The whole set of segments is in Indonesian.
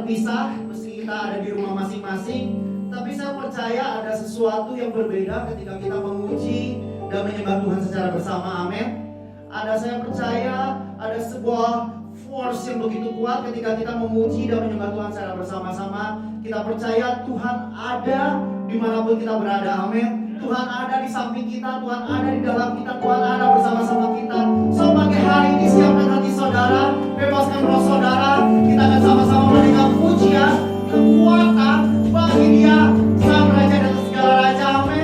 terpisah, meski kita ada di rumah masing-masing, tapi saya percaya ada sesuatu yang berbeda ketika kita memuji dan menyembah Tuhan secara bersama. Amin. Saya percaya ada sebuah force yang begitu kuat ketika kita memuji dan menyembah Tuhan secara bersama-sama. Kita percaya Tuhan ada dimanapun kita berada. Amin. Tuhan ada di samping kita, Tuhan ada di dalam kita, Tuhan ada bersama-sama kita. So pagi hari ini siapkan hati saudara, bebaskan roh saudara. Kita akan sama-sama mendengar pujian, kekuatan bagi Dia, Sang Raja dan segala raja. Amin.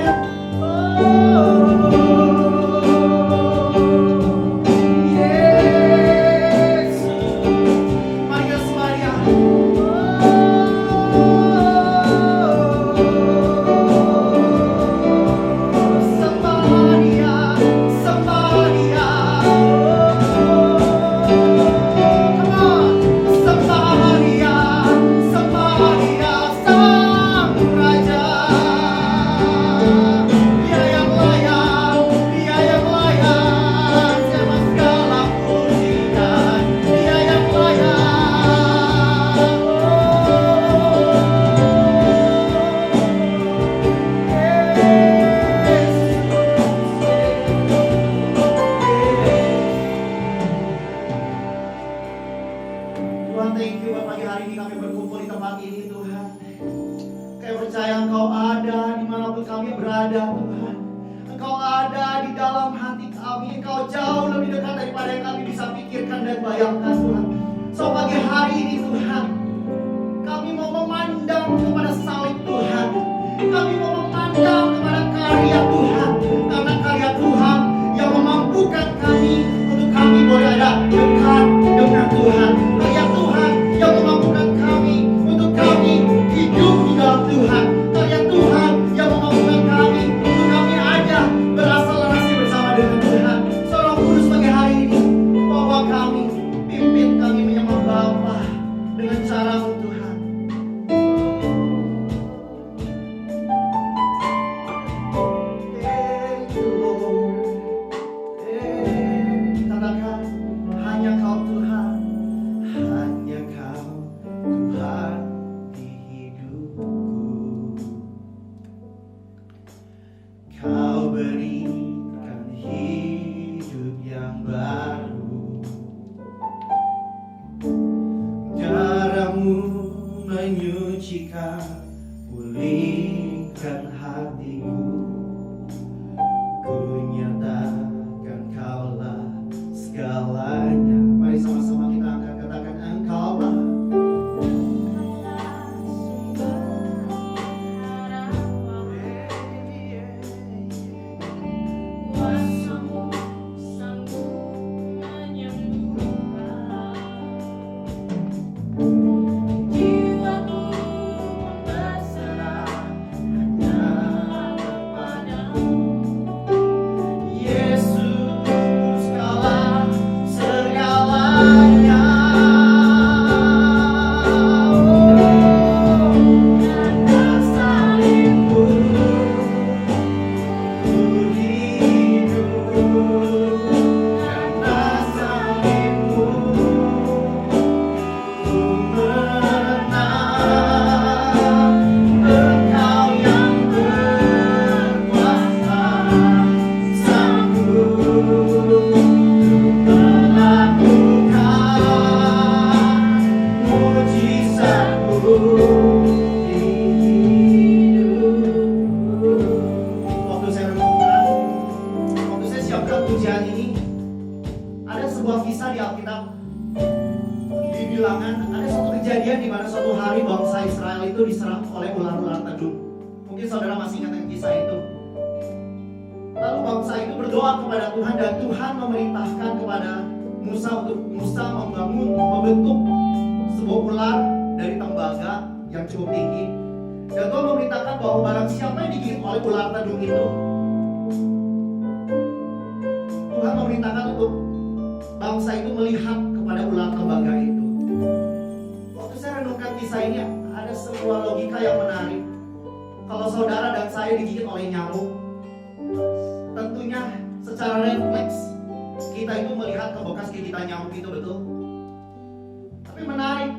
Tapi menarik,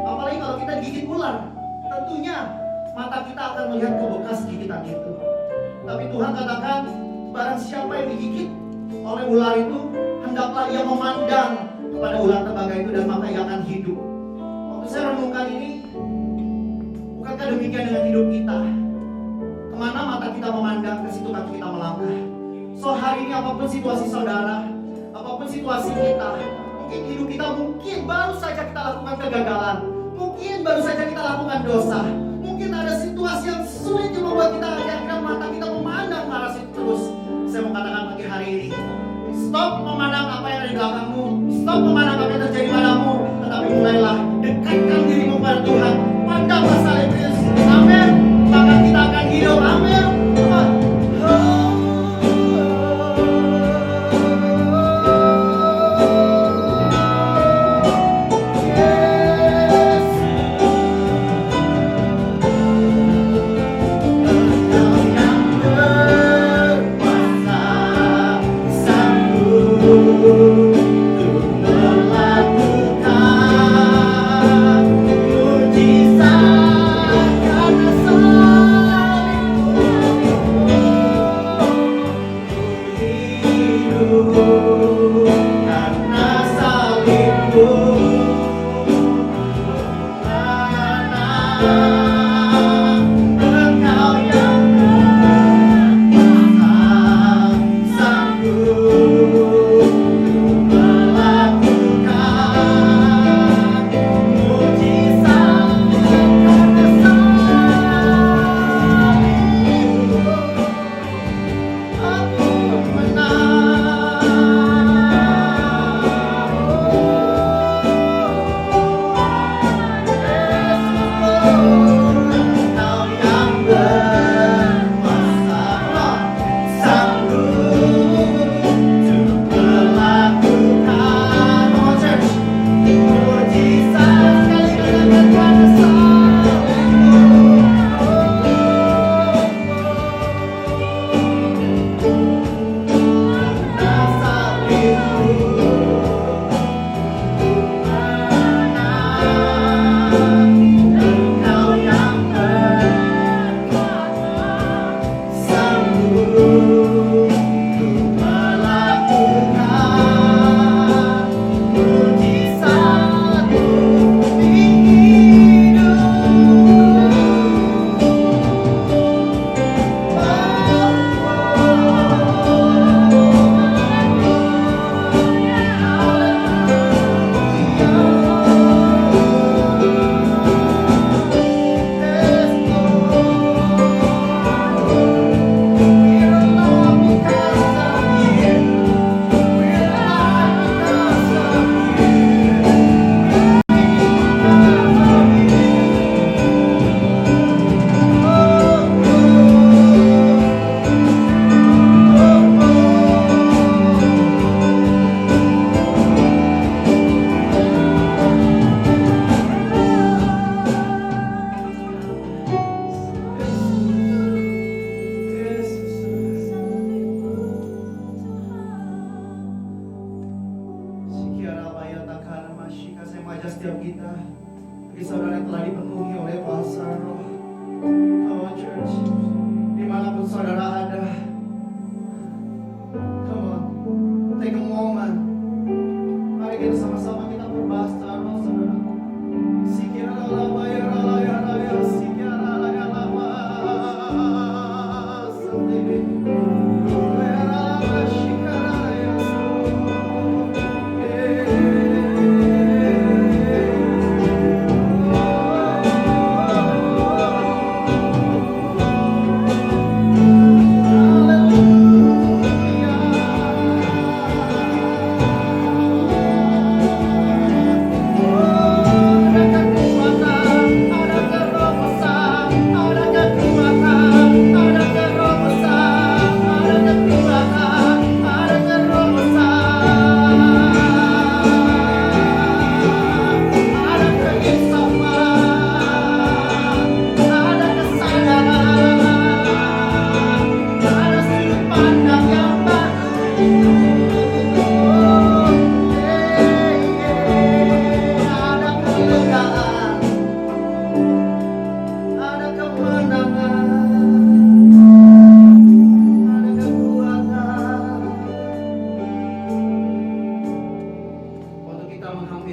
apalagi kalau kita digigit ular, tentunya mata kita akan melihat ke bekas gigitan itu. Tapi Tuhan katakan, barang siapa yang digigit oleh ular itu, hendaklah ia memandang kepada ular tembaga itu dan maka ia akan hidup. Waktu saya renungkan ini, bukankah demikian dengan hidup kita? Kemana mata kita memandang, ke situ kaki kita melangkah. So hari ini apapun situasi saudara, apapun situasi kita, mungkin hidup kita mungkin baru saja kita lakukan kegagalan, mungkin baru saja kita lakukan dosa, mungkin ada situasi yang sulit yang membuat kita akhirnya mata kita memandang ke arah situ terus. Saya mau katakan pagi hari ini, stop memandang apa yang ada di belakangmu, stop memandang apa yang terjadi padamu, tetapi mulailah dekatkan dirimu pada Tuhan, pandanglah salib Kristus. Amin. Maka kita akan hidup. Amin.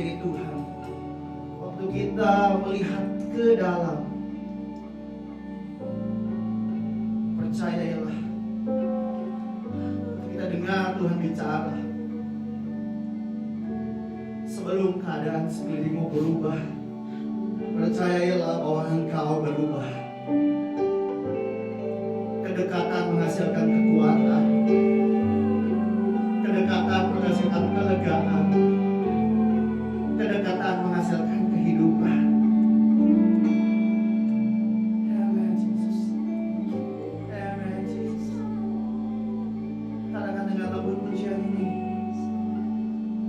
diri Tuhan, waktu kita melihat ke dalam, percayalah, kita dengar Tuhan bicara. Sebelum keadaan sekelilingmu berubah, percayalah bahwa Engkau berubah. Kedekatan menghasilkan kekuatan, kedekatan menghasilkan kelegaan, kedekatan menghasilkan kehidupan. Amen, Yesus. Amen, Yesus. Katakan dengan lembut pujian ini.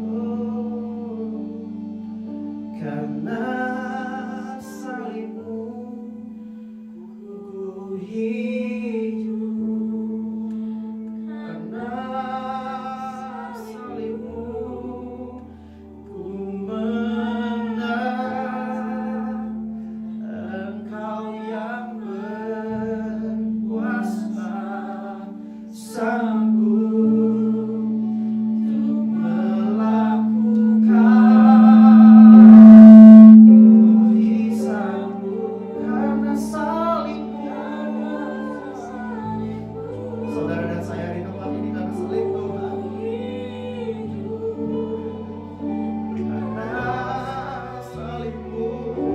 Oh, karena salibmu ku hidup. Karena salibmu ku menang. Engkau yang berkuasa, sanggup untuk melakukan. Bukti sanggup karena salibmu. Saudara dan saya di tempat ini karena salib Tuhan. Karena salibmu ku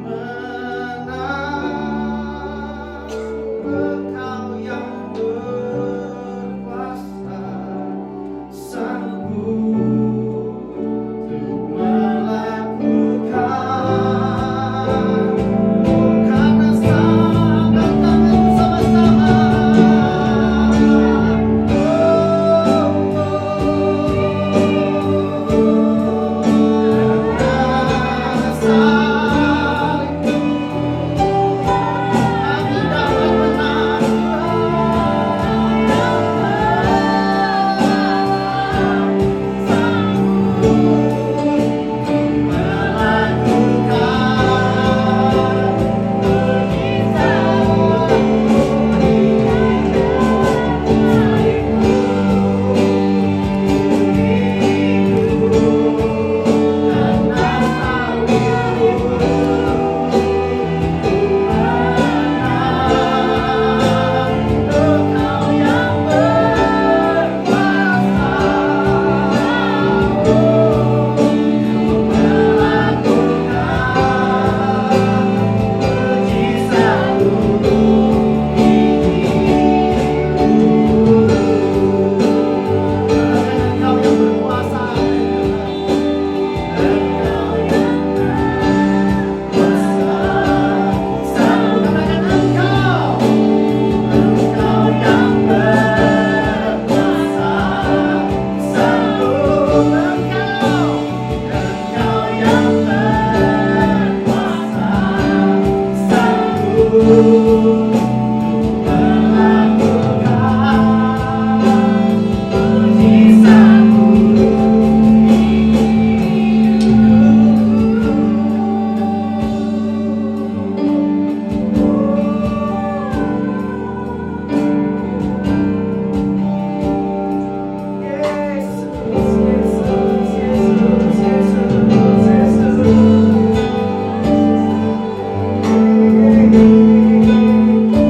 menang. Engkau yang berkuasa, sanggup untuk melakukan. Karena sangat kami bersama-sama. Karena salibmu kami dapat menang.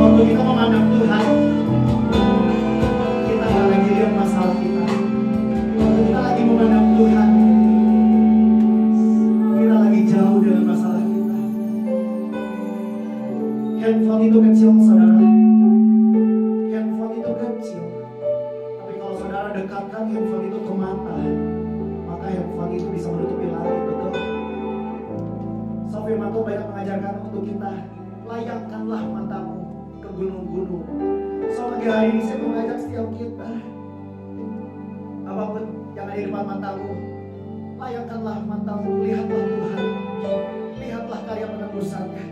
Waktu kita memandang Tuhan, kita nggak lagi lihat masalah kita. Waktu kita lagi memandang Tuhan, kita lagi jauh dengan masalah kita. Handphone itu kecil, saudara. Handphone itu kecil. Tapi kalau saudara dekatkan handphone itu ke mata, maka handphone itu bisa menutupi langit, betul? So firman Tuhan banyak mengajarkan untuk kita, layangkanlah matamu ke gunung-gunung. So pagi hari ini saya mengajak setiap kita, apapun yang ada di depan matamu, layangkanlah matamu, lihatlah Tuhan, lihatlah karya penebusannya,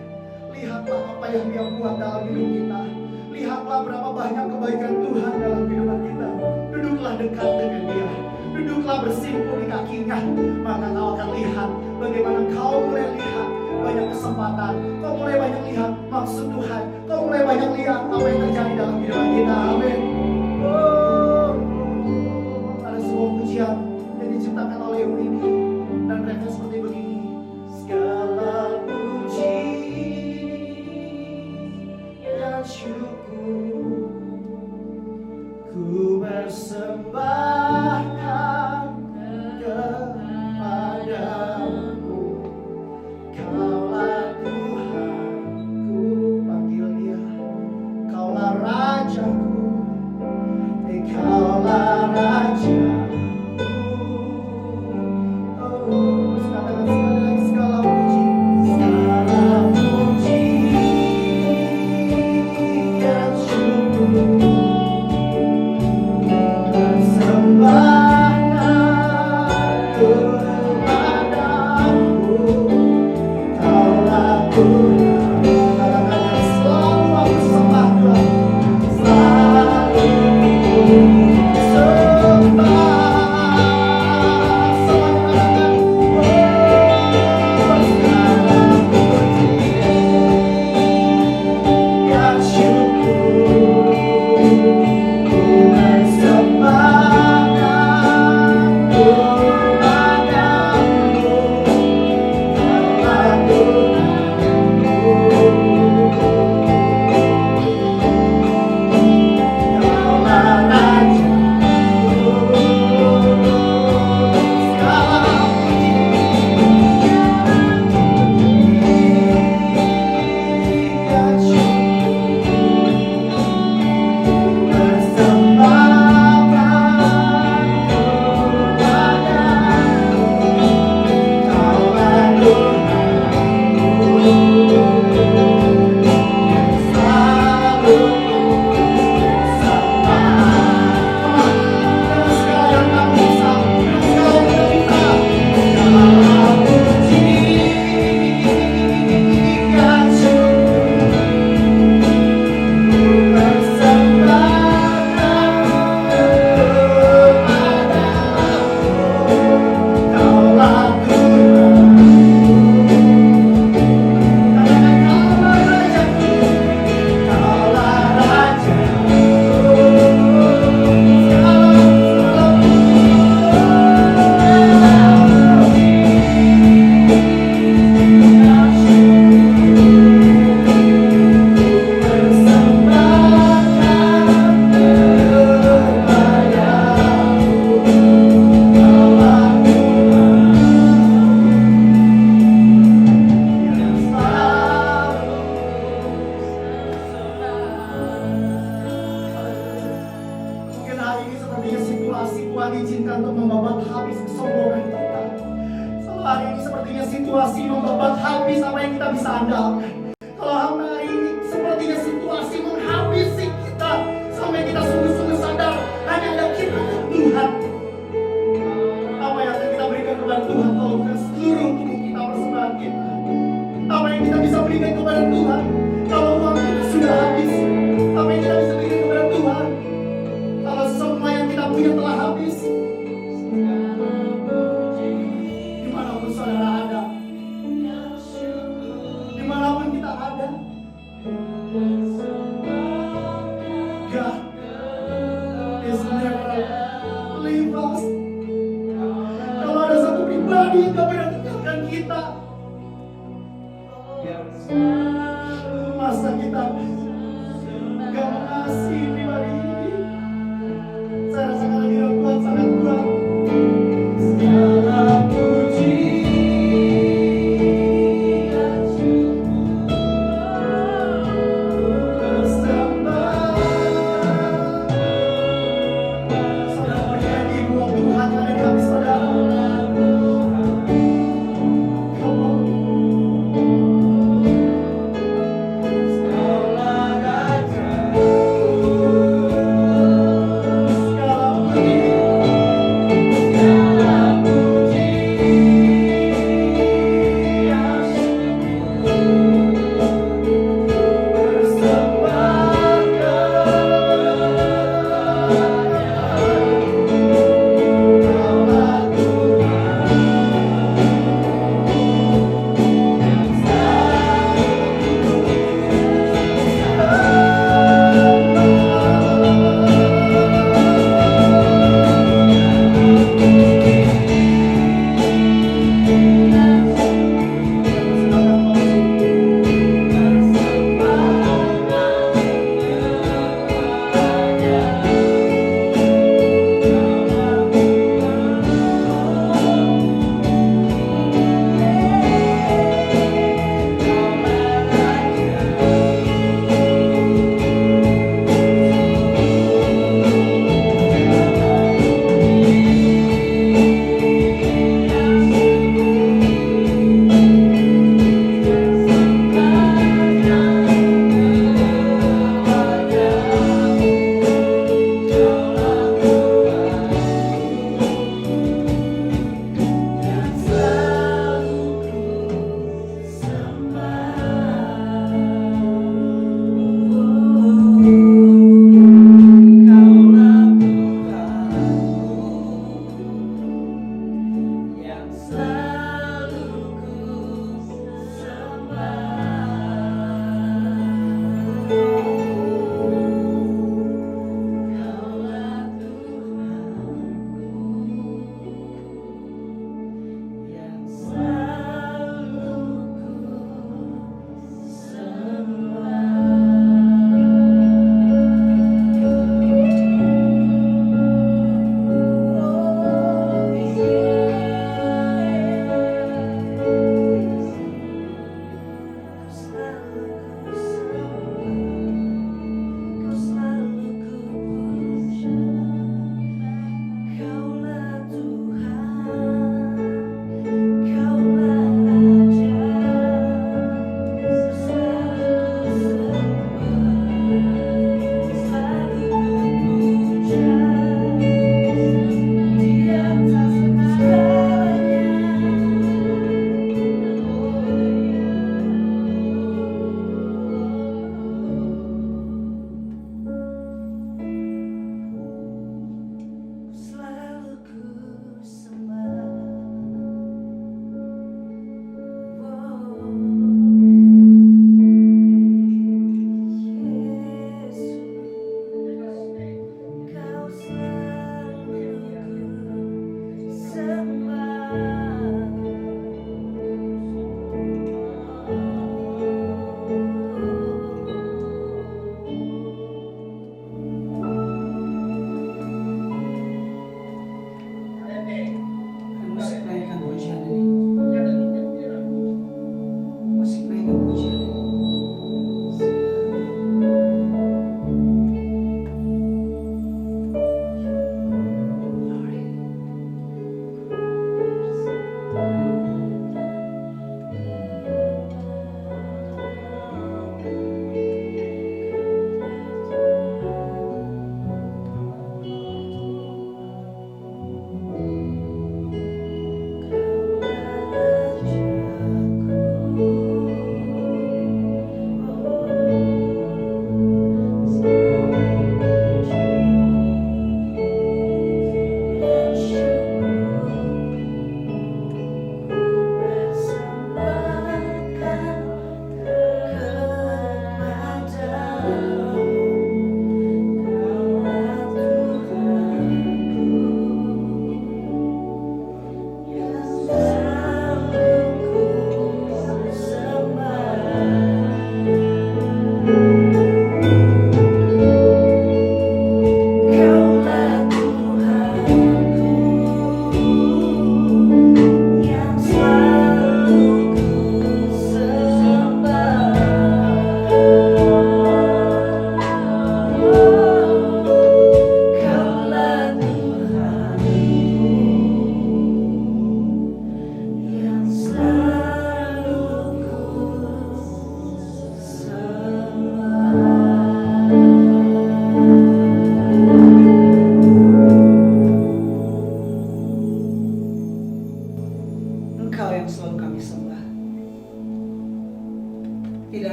lihatlah apa yang Dia buat dalam hidup kita, lihatlah berapa banyak kebaikan Tuhan dalam kehidupan kita. Duduklah dekat dengan Dia, duduklah bersimpuh di kakinya, maka kau akan lihat bagaimana kau mulai lihat banyak kesempatan, kau mulai banyak lihat maksud Tuhan, kau mulai banyak lihat apa yang terjadi dalam kehidupan kita. Amin. Ada sebuah pujian yang diciptakan izinkan untuk membabat habis kesombongan kita. Kalau hari ini sepertinya situasi membabat habis apa yang kita bisa andalkan. Kalau hari ini sepertinya situasi menghabisi kita sampai kita sungguh-sungguh sadar hanya ada kita dan Tuhan. Apa yang akan kita berikan kepada Tuhan kalau bukan seluruh tubuh kita, persembahan kita? Apa yang kita bisa berikan kepada Tuhan kalau uang kita sudah habis? Apa yang kita bisa berikan kepada Tuhan kalau semua yang kita punya telah habis? Dimanapun saudara ada, dimanapun kita ada, God is never leave us. Kalau ada satu pribadi yang gak pernah tinggalkan kita, masa kita gak mengasihi pribadi ini? Saya rasa kehadiran Tuhan sangat kuat. Segala puji bersembah. Saudara bernyanyi buat Tuhan ada di hati saudara. Kau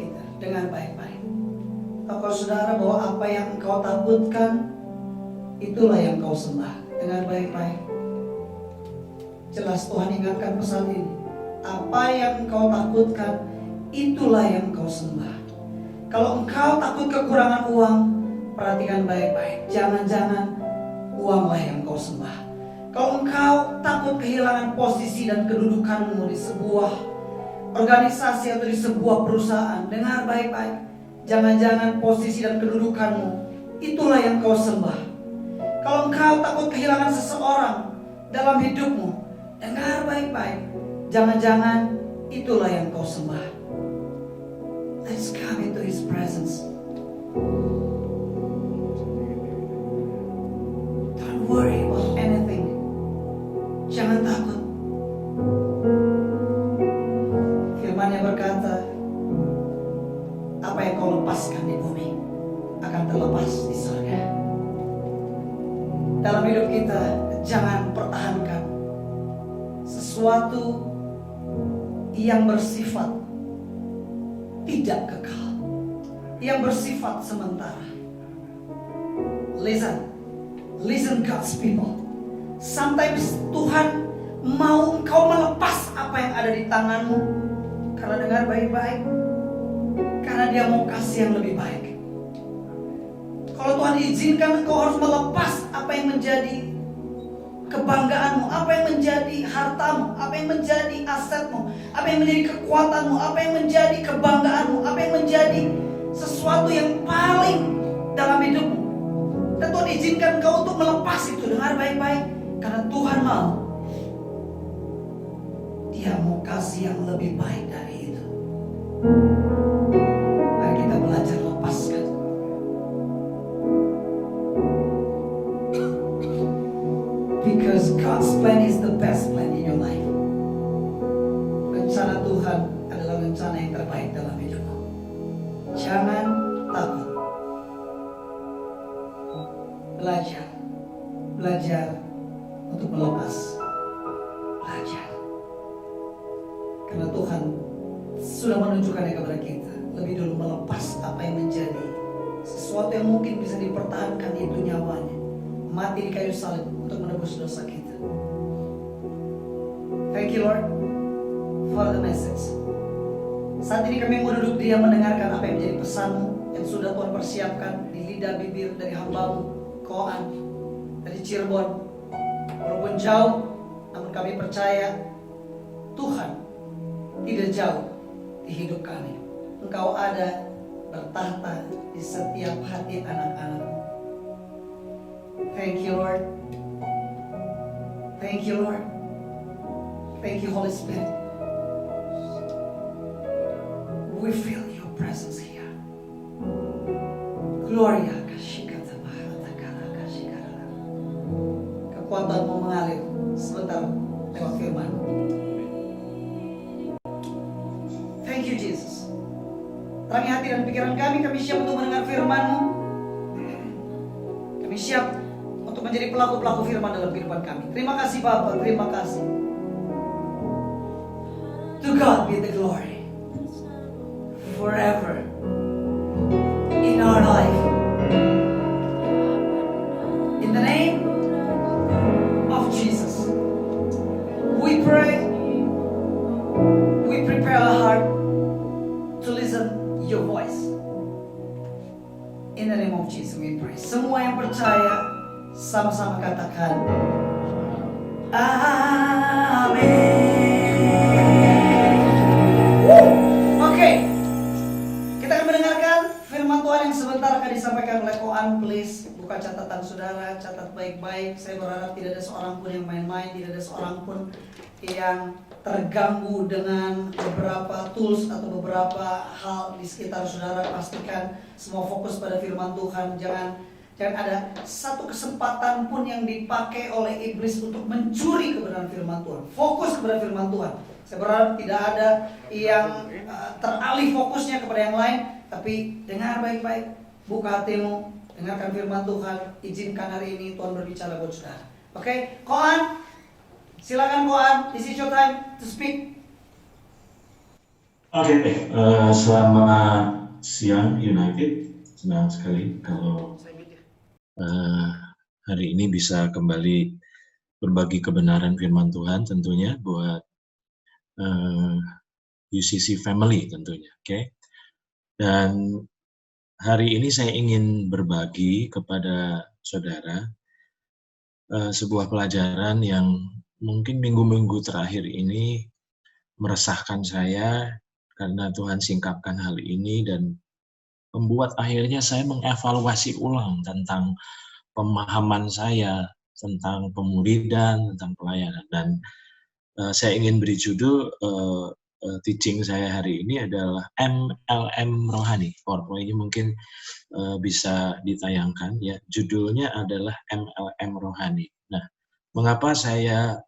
kita. Dengar baik-baik. Tahukah saudara bahwa apa yang engkau takutkan, itulah yang kau sembah. Dengar baik-baik. Jelas Tuhan ingatkan pesan ini. Apa yang engkau takutkan, itulah yang kau sembah. Kalau engkau takut kekurangan uang, perhatikan baik-baik. Jangan-jangan uanglah yang kau sembah. Kalau engkau takut kehilangan posisi dan kedudukanmu di sebuah organisasi atau di sebuah perusahaan, dengar baik-baik. Jangan-jangan posisi dan kedudukanmu, itulah yang kau sembah. Kalau engkau takut kehilangan seseorang dalam hidupmu, dengar baik-baik. Jangan-jangan itulah yang kau sembah. Let's come into His presence. Don't worry about anything. Jangan takut. Firman-Nya berkata, apa yang kau lepaskan di bumi akan terlepas di surga. Dalam hidup kita, jangan pertahankan sesuatu yang bersifat tidak kekal, yang bersifat sementara. Listen God's people. Sometimes Tuhan mau engkau melepas apa yang ada di tanganmu. Karena dengar baik-baik, karena Dia mau kasih yang lebih baik. Kalau Tuhan izinkan engkau harus melepas apa yang menjadi kebanggaanmu, apa yang menjadi hartamu, apa yang menjadi asetmu, apa yang menjadi kekuatanmu, apa yang menjadi kebanggaanmu, apa yang menjadi sesuatu yang paling dalam hidupmu. Dan Tuhan izinkan engkau untuk melepas itu. Dengar baik-baik, karena Tuhan mau, Dia mau kasih yang lebih baik dari itu. Mari kita belajar lepaskan. Because God's plan is the best plan in your life. Rencana Tuhan adalah rencana yang terbaik dalam hidupmu. Jangan takut. Belajar untuk melepas. Belajar. Karena Tuhan sudah menunjukkannya kepada kita. Lebih dulu melepas apa yang menjadi sesuatu yang mungkin bisa dipertahankan, yaitu nyawanya. Mati di kayu salib untuk menebus dosa kita. Thank you Lord for the message. Saat ini kami mau duduk diam mendengarkan apa yang menjadi pesanmu yang sudah Tuhan persiapkan di lidah bibir dari hamba-Mu Koan dari Cirebon. Walaupun jauh, namun kami percaya Tuhan tidak jauh di hidup kami. Engkau ada bertahta di setiap hati anak-anak-Mu. Thank you Lord. Thank you Lord. Thank you Holy Spirit. We feel your presence here. Gloria kashikata mahata kala kashikara. Kekuatanmu mengalir sebentar lewat firman. Thank you Jesus. Terangi hati dan pikiran kami siap untuk mendengar firman-Mu. Kami siap untuk menjadi pelaku-pelaku firman dalam kehidupan kami. Terima kasih Bapa, terima kasih. To God be the glory forever in our life. In the name of Jesus, we pray. We prepare our heart to listen your voice. In the name of Jesus we pray. Semua yang percaya sama-sama katakan amin. Oke, kita akan mendengarkan firman Tuhan yang sebentar akan disampaikan oleh Koan. Please buka catatan saudara, catat baik-baik. Saya berharap tidak ada seorang pun yang main-main, tidak ada seorang pun yang terganggu dengan beberapa tools atau beberapa hal di sekitar saudara. Pastikan semua fokus pada firman Tuhan. Jangan ada satu kesempatan pun yang dipakai oleh iblis untuk mencuri kebenaran firman Tuhan. Fokus kepada firman Tuhan. Saya berharap tidak ada yang teralih fokusnya kepada yang lain. Tapi dengar baik-baik, buka hatimu, dengarkan firman Tuhan. Izinkan hari ini Tuhan berbicara buat saudara. Oke, Koan, silakan Koan. This is your time to speak. Oke, selamat siang United. Senang sekali kalau hari ini bisa kembali berbagi kebenaran firman Tuhan tentunya buat UCC Family tentunya. Oke. Dan hari ini saya ingin berbagi kepada saudara sebuah pelajaran yang mungkin minggu-minggu terakhir ini meresahkan saya karena Tuhan singkapkan hal ini dan membuat akhirnya saya mengevaluasi ulang tentang pemahaman saya tentang pemuridan, tentang pelayanan. Dan saya ingin beri judul teaching saya hari ini adalah MLM Rohani. PowerPoint-nya mungkin bisa ditayangkan ya. Judulnya adalah MLM Rohani. Nah, mengapa saya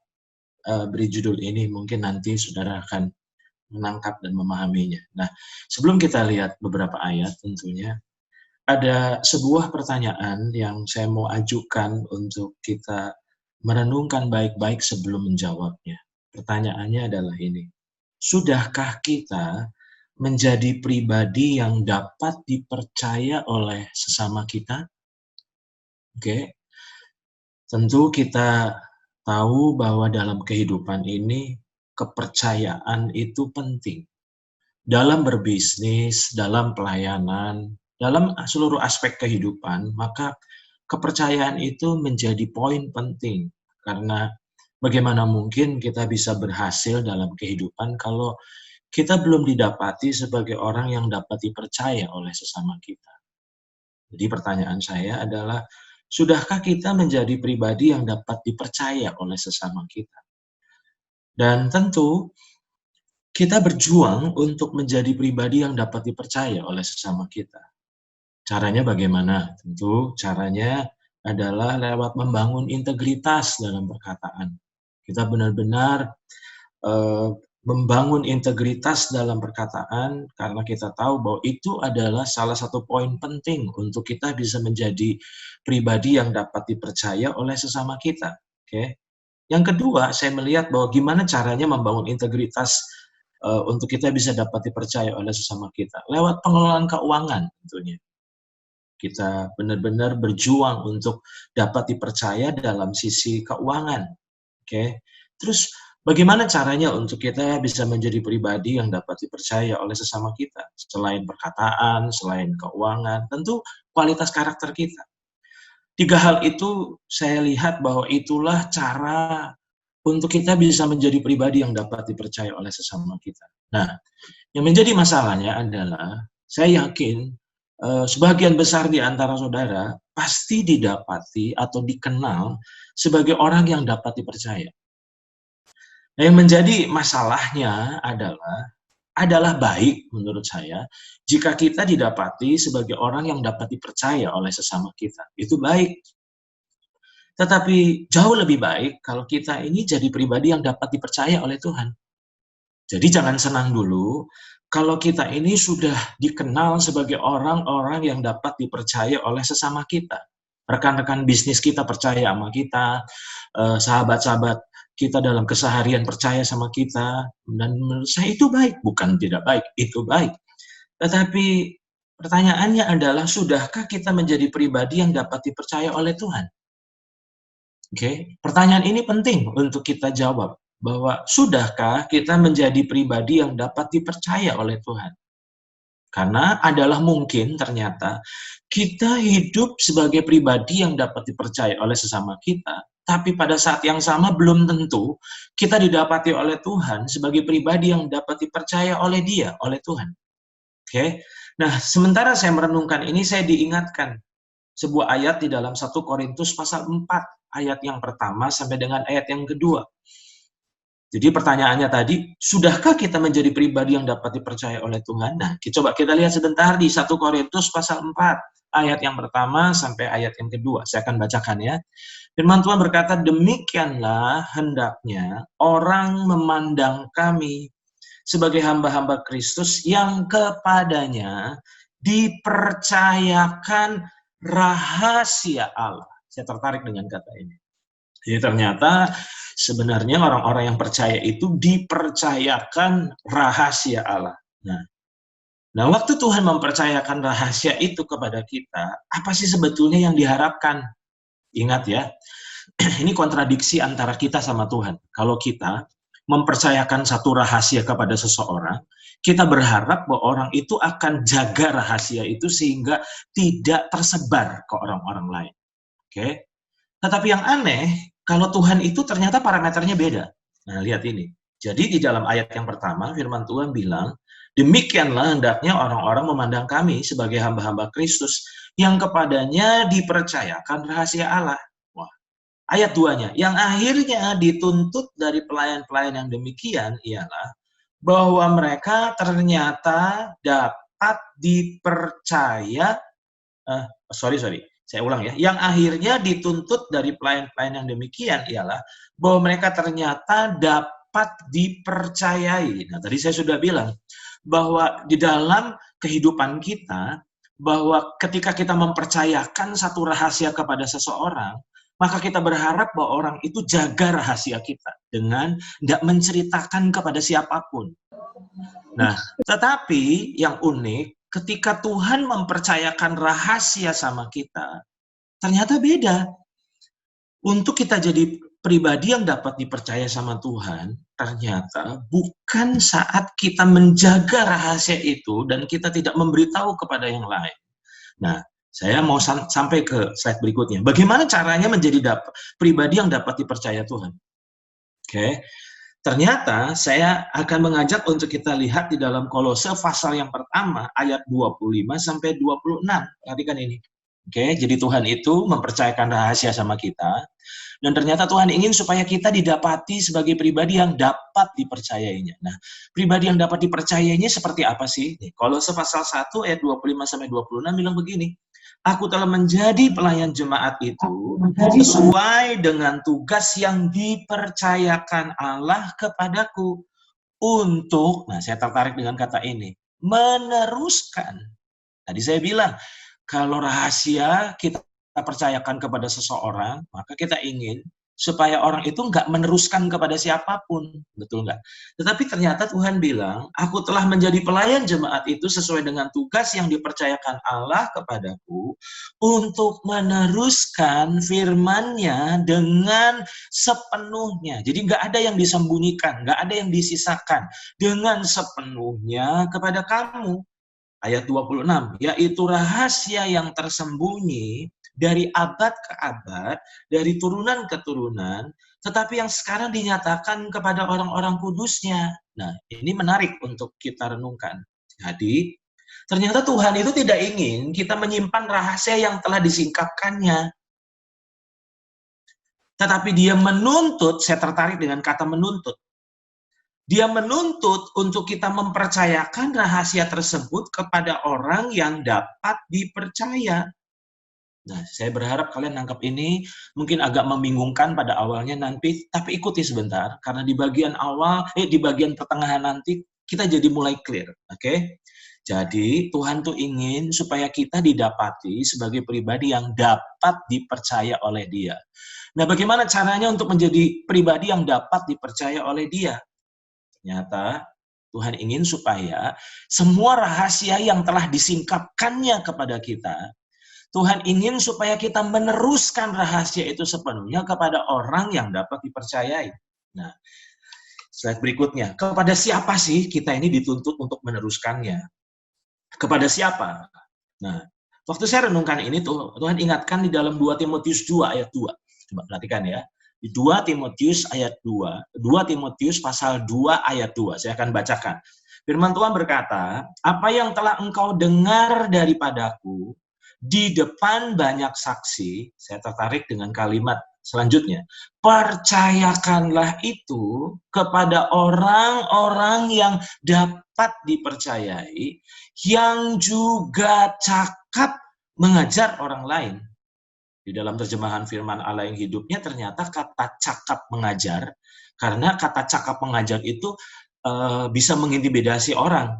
beri judul ini? Mungkin nanti saudara akan menangkap dan memahaminya. Nah, sebelum kita lihat beberapa ayat tentunya, ada sebuah pertanyaan yang saya mau ajukan untuk kita merenungkan baik-baik sebelum menjawabnya. Pertanyaannya adalah ini. Sudahkah kita menjadi pribadi yang dapat dipercaya oleh sesama kita? Oke. Tentu kita tahu bahwa dalam kehidupan ini kepercayaan itu penting. Dalam berbisnis, dalam pelayanan, dalam seluruh aspek kehidupan, maka kepercayaan itu menjadi poin penting. Karena bagaimana mungkin kita bisa berhasil dalam kehidupan kalau kita belum didapati sebagai orang yang dapat dipercaya oleh sesama kita. Jadi pertanyaan saya adalah, sudahkah kita menjadi pribadi yang dapat dipercaya oleh sesama kita? Dan tentu kita berjuang untuk menjadi pribadi yang dapat dipercaya oleh sesama kita. Caranya bagaimana? Tentu caranya adalah lewat membangun integritas dalam perkataan. Kita benar-benar membangun integritas dalam perkataan karena kita tahu bahwa itu adalah salah satu poin penting untuk kita bisa menjadi pribadi yang dapat dipercaya oleh sesama kita. Oke. Yang kedua, saya melihat bahwa gimana caranya membangun integritas untuk kita bisa dapat dipercaya oleh sesama kita. Lewat pengelolaan keuangan tentunya. Kita benar-benar berjuang untuk dapat dipercaya dalam sisi keuangan. Oke. Terus bagaimana caranya untuk kita bisa menjadi pribadi yang dapat dipercaya oleh sesama kita? Selain perkataan, selain keuangan, tentu kualitas karakter kita. 3 hal itu saya lihat bahwa itulah cara untuk kita bisa menjadi pribadi yang dapat dipercaya oleh sesama kita. Nah, yang menjadi masalahnya adalah saya yakin sebagian besar di antara saudara pasti didapati atau dikenal sebagai orang yang dapat dipercaya. Nah, yang menjadi masalahnya adalah baik menurut saya jika kita didapati sebagai orang yang dapat dipercaya oleh sesama kita. Itu baik. Tetapi jauh lebih baik kalau kita ini jadi pribadi yang dapat dipercaya oleh Tuhan. Jadi jangan senang dulu kalau kita ini sudah dikenal sebagai orang-orang yang dapat dipercaya oleh sesama kita. Rekan-rekan bisnis kita percaya sama kita, sahabat-sahabat kita dalam keseharian percaya sama kita, dan menurut saya itu baik, bukan tidak baik, itu baik. Tetapi pertanyaannya adalah, sudahkah kita menjadi pribadi yang dapat dipercaya oleh Tuhan? Oke, pertanyaan ini penting untuk kita jawab, bahwa sudahkah kita menjadi pribadi yang dapat dipercaya oleh Tuhan? Karena adalah mungkin ternyata kita hidup sebagai pribadi yang dapat dipercaya oleh sesama kita, tapi pada saat yang sama belum tentu kita didapati oleh Tuhan sebagai pribadi yang dapat dipercaya oleh Dia, oleh Tuhan. Oke. Nah, sementara saya merenungkan ini, saya diingatkan sebuah ayat di dalam 1 Korintus pasal 4, ayat yang pertama sampai dengan ayat yang kedua. Jadi pertanyaannya tadi, sudahkah kita menjadi pribadi yang dapat dipercaya oleh Tuhan? Nah, coba kita lihat sebentar di 1 Korintus pasal 4, ayat yang pertama sampai ayat yang kedua. Saya akan bacakan ya. Firman Tuhan berkata, demikianlah hendaknya orang memandang kami sebagai hamba-hamba Kristus yang kepadanya dipercayakan rahasia Allah. Saya tertarik dengan kata ini. Jadi ternyata sebenarnya orang-orang yang percaya itu dipercayakan rahasia Allah. Nah, waktu Tuhan mempercayakan rahasia itu kepada kita, apa sih sebetulnya yang diharapkan? Ingat ya, ini kontradiksi antara kita sama Tuhan. Kalau kita mempercayakan satu rahasia kepada seseorang, kita berharap bahwa orang itu akan jaga rahasia itu sehingga tidak tersebar ke orang-orang lain. Oke? Tetapi yang aneh, kalau Tuhan itu ternyata parameternya beda. Nah, lihat ini. Jadi di dalam ayat yang pertama, firman Tuhan bilang, demikianlah hendaknya orang-orang memandang kami sebagai hamba-hamba Kristus yang kepadanya dipercayakan rahasia Allah. Wah, ayat 2-nya, yang akhirnya dituntut dari pelayan-pelayan yang demikian ialah bahwa mereka ternyata dapat dipercaya, saya ulang ya, yang akhirnya dituntut dari pelayan-pelayan yang demikian ialah bahwa mereka ternyata dapat dipercayai. Nah, tadi saya sudah bilang bahwa di dalam kehidupan kita, bahwa ketika kita mempercayakan satu rahasia kepada seseorang, maka kita berharap bahwa orang itu jaga rahasia kita dengan tidak menceritakan kepada siapapun. Nah, tetapi yang unik, ketika Tuhan mempercayakan rahasia sama kita, ternyata beda. Untuk kita jadi pribadi yang dapat dipercaya sama Tuhan, ternyata bukan saat kita menjaga rahasia itu dan kita tidak memberitahu kepada yang lain. Nah, saya mau sampai ke slide berikutnya. Bagaimana caranya menjadi pribadi yang dapat dipercaya Tuhan? Oke. Ternyata saya akan mengajak untuk kita lihat di dalam Kolose pasal yang pertama ayat 25 sampai 26. Perhatikan ini. Oke, jadi Tuhan itu mempercayakan rahasia sama kita, dan ternyata Tuhan ingin supaya kita didapati sebagai pribadi yang dapat dipercayainya. Nah, pribadi yang dapat dipercayainya seperti apa sih? Kolose pasal 1 ayat 25 sampai 26 bilang begini, aku telah menjadi pelayan jemaat itu sesuai dengan tugas yang dipercayakan Allah kepadaku untuk, nah saya tertarik dengan kata ini, meneruskan. Tadi saya bilang, kalau rahasia kita percayakan kepada seseorang, maka kita ingin supaya orang itu nggak meneruskan kepada siapapun, betul nggak? Tetapi ternyata Tuhan bilang, aku telah menjadi pelayan jemaat itu sesuai dengan tugas yang dipercayakan Allah kepadaku untuk meneruskan firman-Nya dengan sepenuhnya. Jadi nggak ada yang disembunyikan, nggak ada yang disisakan, dengan sepenuhnya kepada kamu. Ayat 26, yaitu rahasia yang tersembunyi dari abad ke abad, dari turunan ke turunan, tetapi yang sekarang dinyatakan kepada orang-orang kudusnya. Nah, ini menarik untuk kita renungkan. Jadi, ternyata Tuhan itu tidak ingin kita menyimpan rahasia yang telah disingkapkannya. Tetapi dia menuntut, saya tertarik dengan kata menuntut. Dia menuntut untuk kita mempercayakan rahasia tersebut kepada orang yang dapat dipercaya. Nah, saya berharap kalian nangkap ini mungkin agak membingungkan pada awalnya nanti, tapi ikuti sebentar karena di bagian awal, di bagian pertengahan nanti kita jadi mulai clear, oke? Jadi Tuhan tuh ingin supaya kita didapati sebagai pribadi yang dapat dipercaya oleh Dia. Nah, bagaimana caranya untuk menjadi pribadi yang dapat dipercaya oleh Dia? Ternyata Tuhan ingin supaya semua rahasia yang telah disingkapkannya kepada kita, Tuhan ingin supaya kita meneruskan rahasia itu sepenuhnya kepada orang yang dapat dipercayai. Nah, slide berikutnya. Kepada siapa sih kita ini dituntut untuk meneruskannya? Kepada siapa? Nah, waktu saya renungkan ini, Tuhan ingatkan di dalam 2 Timotius 2 ayat 2. Coba perhatikan ya. Di 2 Timotius ayat 2, 2 Timotius pasal 2 ayat 2, saya akan bacakan. Firman Tuhan berkata, apa yang telah engkau dengar daripadaku di depan banyak saksi, saya tertarik dengan kalimat selanjutnya, percayakanlah itu kepada orang-orang yang dapat dipercayai, yang juga cakap mengajar orang lain. Di dalam terjemahan firman Allah yang hidupnya ternyata kata cakap mengajar, karena kata cakap mengajar itu bisa mengintimidasi orang.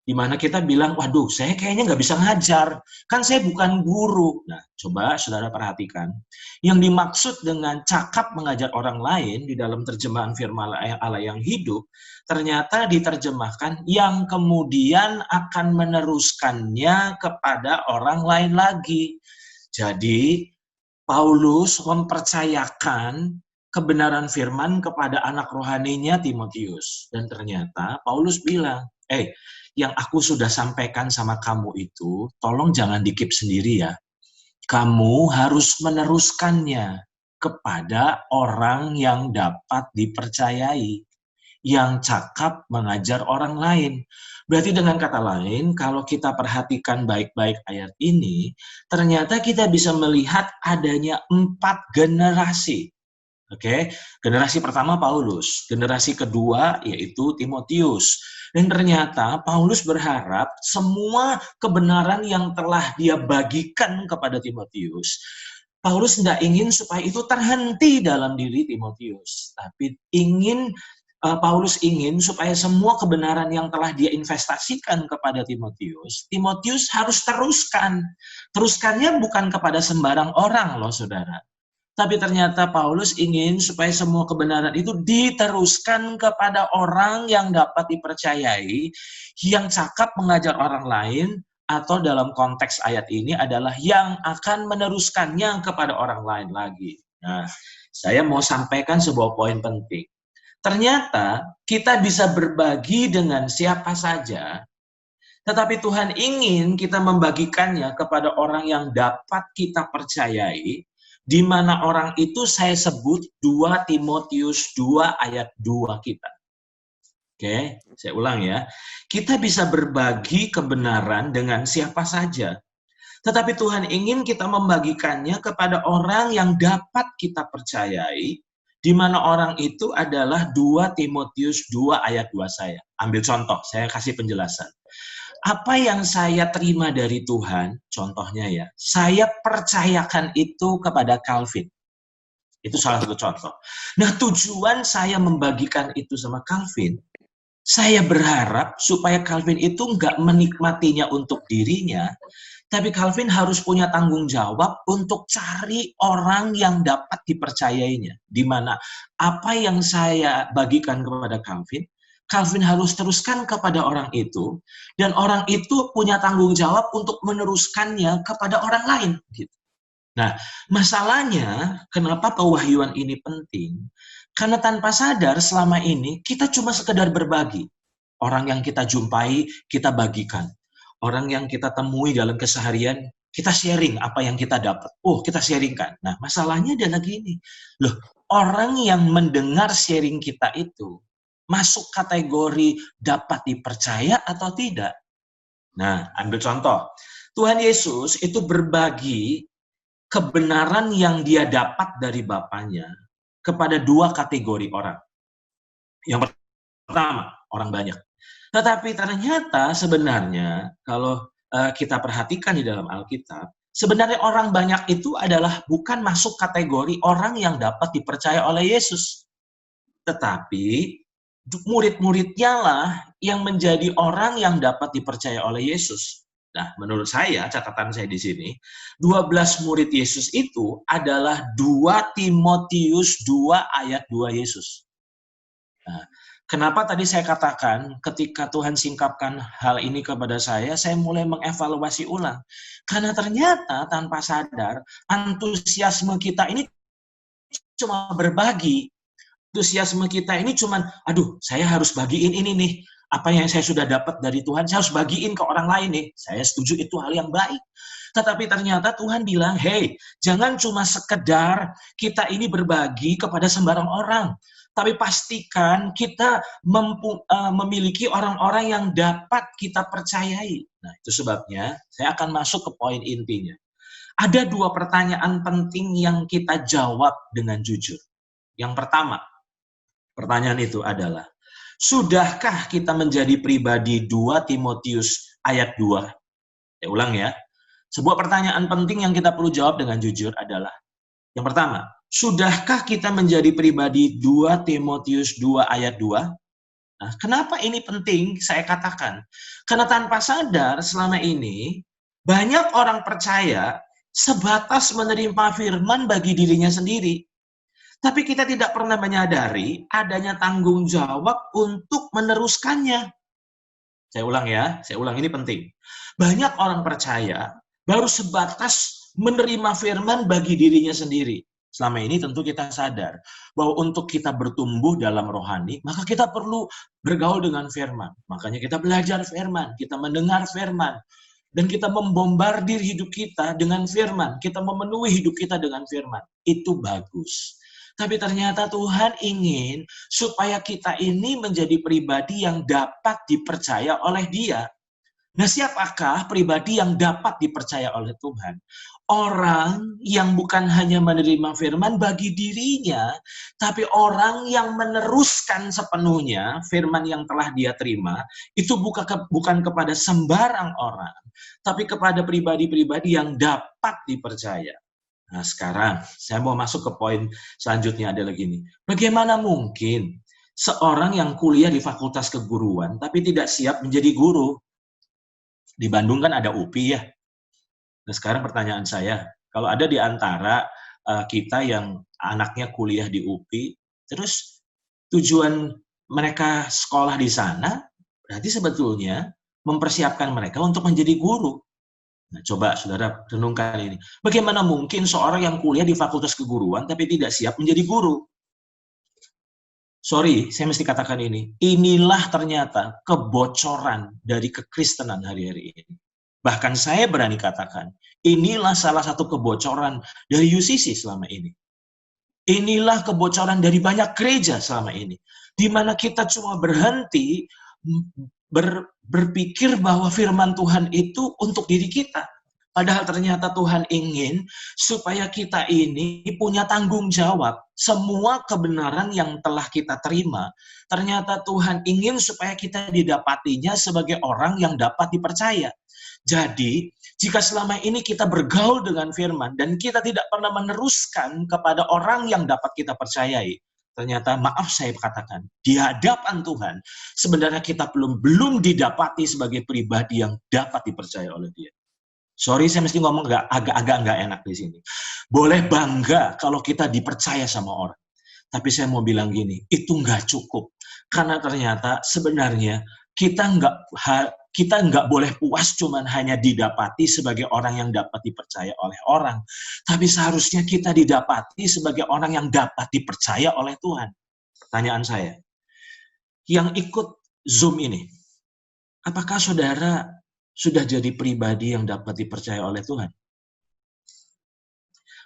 di mana kita bilang, waduh, saya kayaknya nggak bisa ngajar, kan saya bukan guru. Nah, coba saudara perhatikan, yang dimaksud dengan cakap mengajar orang lain di dalam terjemahan firman Allah yang hidup, ternyata diterjemahkan yang kemudian akan meneruskannya kepada orang lain lagi. Jadi, Paulus mempercayakan kebenaran firman kepada anak rohaninya Timotius. Dan ternyata Paulus bilang, yang aku sudah sampaikan sama kamu itu, tolong jangan dikip sendiri ya. Kamu harus meneruskannya kepada orang yang dapat dipercayai, yang cakap mengajar orang lain. Berarti dengan kata lain, kalau kita perhatikan baik-baik ayat ini, ternyata kita bisa melihat adanya 4 generasi. Oke, generasi pertama Paulus, generasi kedua yaitu Timotius. Dan ternyata Paulus berharap semua kebenaran yang telah dia bagikan kepada Timotius, Paulus tidak ingin supaya itu terhenti dalam diri Timotius, tapi Paulus ingin supaya semua kebenaran yang telah dia investasikan kepada Timotius, Timotius harus teruskan. Teruskannya bukan kepada sembarang orang loh saudara. Tapi ternyata Paulus ingin supaya semua kebenaran itu diteruskan kepada orang yang dapat dipercayai, yang cakap mengajar orang lain, atau dalam konteks ayat ini adalah yang akan meneruskannya kepada orang lain lagi. Nah, saya mau sampaikan sebuah poin penting. Ternyata kita bisa berbagi dengan siapa saja, tetapi Tuhan ingin kita membagikannya kepada orang yang dapat kita percayai, di mana orang itu saya sebut 2 Timotius 2 ayat 2 kita. Oke, saya ulang ya. Kita bisa berbagi kebenaran dengan siapa saja. Tetapi Tuhan ingin kita membagikannya kepada orang yang dapat kita percayai, di mana orang itu adalah 2 Timotius 2 ayat 2 saya. Ambil contoh, saya kasih penjelasan. Apa yang saya terima dari Tuhan, contohnya ya, saya percayakan itu kepada Calvin. Itu salah satu contoh. Nah, tujuan saya membagikan itu sama Calvin, saya berharap supaya Calvin itu nggak menikmatinya untuk dirinya, tapi Calvin harus punya tanggung jawab untuk cari orang yang dapat dipercayainya. Di mana apa yang saya bagikan kepada Calvin, Calvin harus teruskan kepada orang itu, dan orang itu punya tanggung jawab untuk meneruskannya kepada orang lain. Gitu. Nah, masalahnya kenapa pewahyuan ini penting? Karena tanpa sadar selama ini kita cuma sekedar berbagi. Orang yang kita jumpai, kita bagikan. Orang yang kita temui dalam keseharian, kita sharing apa yang kita dapat. Kita sharingkan. Nah, masalahnya adalah gini. Loh, orang yang mendengar sharing kita itu, masuk kategori dapat dipercaya atau tidak? Nah, ambil contoh. Tuhan Yesus itu berbagi kebenaran yang dia dapat dari Bapaknya kepada 2 kategori orang. Yang pertama, orang banyak. Tetapi ternyata sebenarnya kalau kita perhatikan di dalam Alkitab, sebenarnya orang banyak itu adalah bukan masuk kategori orang yang dapat dipercaya oleh Yesus. Tetapi murid-muridnya lah yang menjadi orang yang dapat dipercaya oleh Yesus. Nah, menurut saya, catatan saya di sini, 12 murid Yesus itu adalah 2 Timotius 2 ayat 2 Yesus. Nah, kenapa tadi saya katakan ketika Tuhan singkapkan hal ini kepada saya mulai mengevaluasi ulang. Karena ternyata tanpa sadar, antusiasme kita ini cuma berbagi. Antusiasme kita ini cuman, saya harus bagiin ini nih. Apa yang saya sudah dapat dari Tuhan, saya harus bagiin ke orang lain nih. Saya setuju itu hal yang baik. Tetapi ternyata Tuhan bilang, jangan cuma sekedar kita ini berbagi kepada sembarang orang. Tapi pastikan kita memiliki orang-orang yang dapat kita percayai. Nah, itu sebabnya saya akan masuk ke poin intinya. Ada 2 pertanyaan penting yang kita jawab dengan jujur. Yang pertama, pertanyaan itu adalah, sudahkah kita menjadi pribadi 2 Timotius ayat 2? Saya ulang ya. Sebuah pertanyaan penting yang kita perlu jawab dengan jujur adalah, yang pertama, sudahkah kita menjadi pribadi 2 Timotius 2 ayat 2? Nah, kenapa ini penting saya katakan? Karena tanpa sadar selama ini banyak orang percaya sebatas menerima firman bagi dirinya sendiri. Tapi kita tidak pernah menyadari adanya tanggung jawab untuk meneruskannya. Saya ulang ini penting. Banyak orang percaya baru sebatas menerima firman bagi dirinya sendiri. Selama ini tentu kita sadar bahwa untuk kita bertumbuh dalam rohani, maka kita perlu bergaul dengan firman. Makanya kita belajar firman, kita mendengar firman, dan kita membombardir hidup kita dengan firman. Kita memenuhi hidup kita dengan firman. Itu bagus. Tapi ternyata Tuhan ingin supaya kita ini menjadi pribadi yang dapat dipercaya oleh Dia. Nah, siapakah pribadi yang dapat dipercaya oleh Tuhan? Orang yang bukan hanya menerima firman bagi dirinya, tapi orang yang meneruskan sepenuhnya firman yang telah dia terima, itu bukan kepada sembarang orang, tapi kepada pribadi-pribadi yang dapat dipercaya. Nah, sekarang saya mau masuk ke poin selanjutnya adalah gini. Bagaimana mungkin seorang yang kuliah di Fakultas Keguruan tapi tidak siap menjadi guru? Di Bandung kan ada UPI ya. Nah, sekarang pertanyaan saya, kalau ada di antara kita yang anaknya kuliah di UPI, terus tujuan mereka sekolah di sana, berarti sebetulnya mempersiapkan mereka untuk menjadi guru. Nah, coba saudara renungkan ini. Bagaimana mungkin seorang yang kuliah di Fakultas Keguruan tapi tidak siap menjadi guru? Sorry, saya mesti katakan ini. Inilah ternyata kebocoran dari kekristenan hari-hari ini. Bahkan saya berani katakan, inilah salah satu kebocoran dari UCC selama ini. Inilah kebocoran dari banyak gereja selama ini. Di mana kita cuma berhenti berpikir bahwa firman Tuhan itu untuk diri kita. Padahal ternyata Tuhan ingin supaya kita ini punya tanggung jawab. Semua kebenaran yang telah kita terima, ternyata Tuhan ingin supaya kita didapatinya sebagai orang yang dapat dipercaya. Jadi, jika selama ini kita bergaul dengan firman dan kita tidak pernah meneruskan kepada orang yang dapat kita percayai, ternyata maaf saya katakan, di hadapan Tuhan, sebenarnya kita belum didapati sebagai pribadi yang dapat dipercaya oleh Dia. Sorry, saya mesti ngomong agak nggak enak di sini. Boleh bangga kalau kita dipercaya sama orang. Tapi saya mau bilang gini, itu nggak cukup. Karena ternyata sebenarnya kita nggak boleh puas cuman hanya didapati sebagai orang yang dapat dipercaya oleh orang. Tapi seharusnya kita didapati sebagai orang yang dapat dipercaya oleh Tuhan. Pertanyaan saya, yang ikut Zoom ini, apakah saudara sudah jadi pribadi yang dapat dipercaya oleh Tuhan?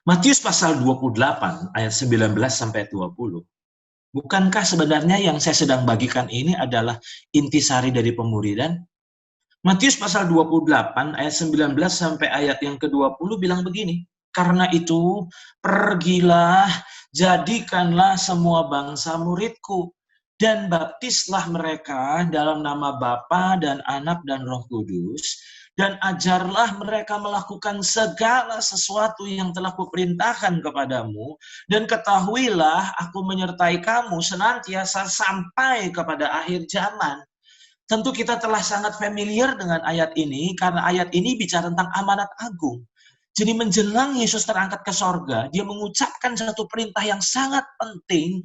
Matius pasal 28 ayat 19 sampai 20. Bukankah sebenarnya yang saya sedang bagikan ini adalah intisari dari pemuridan? Matius pasal 28 ayat 19 sampai ayat yang ke-20 bilang begini. Karena itu, pergilah, jadikanlah semua bangsa muridku, dan baptislah mereka dalam nama Bapa dan Anak dan Roh Kudus, dan ajarlah mereka melakukan segala sesuatu yang telah kuperintahkan kepadamu, dan ketahuilah aku menyertai kamu senantiasa sampai kepada akhir zaman. Tentu kita telah sangat familiar dengan ayat ini, karena ayat ini bicara tentang amanat agung. Jadi menjelang Yesus terangkat ke sorga, dia mengucapkan satu perintah yang sangat penting.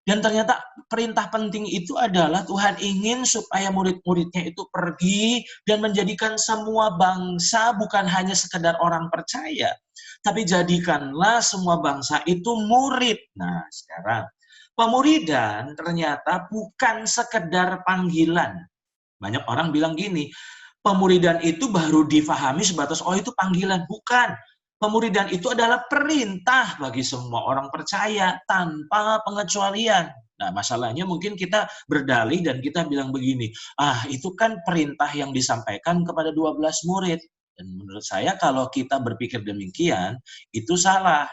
Dan ternyata perintah penting itu adalah Tuhan ingin supaya murid-muridnya itu pergi dan menjadikan semua bangsa bukan hanya sekedar orang percaya. Tapi jadikanlah semua bangsa itu murid. Nah sekarang, pemuridan ternyata bukan sekedar panggilan. Banyak orang bilang gini, pemuridan itu baru difahami sebatas, oh itu panggilan. Bukan. Pemuridan itu adalah perintah bagi semua orang percaya tanpa pengecualian. Nah, masalahnya mungkin kita berdalih dan kita bilang begini, itu kan perintah yang disampaikan kepada 12 murid. Dan menurut saya kalau kita berpikir demikian, itu salah.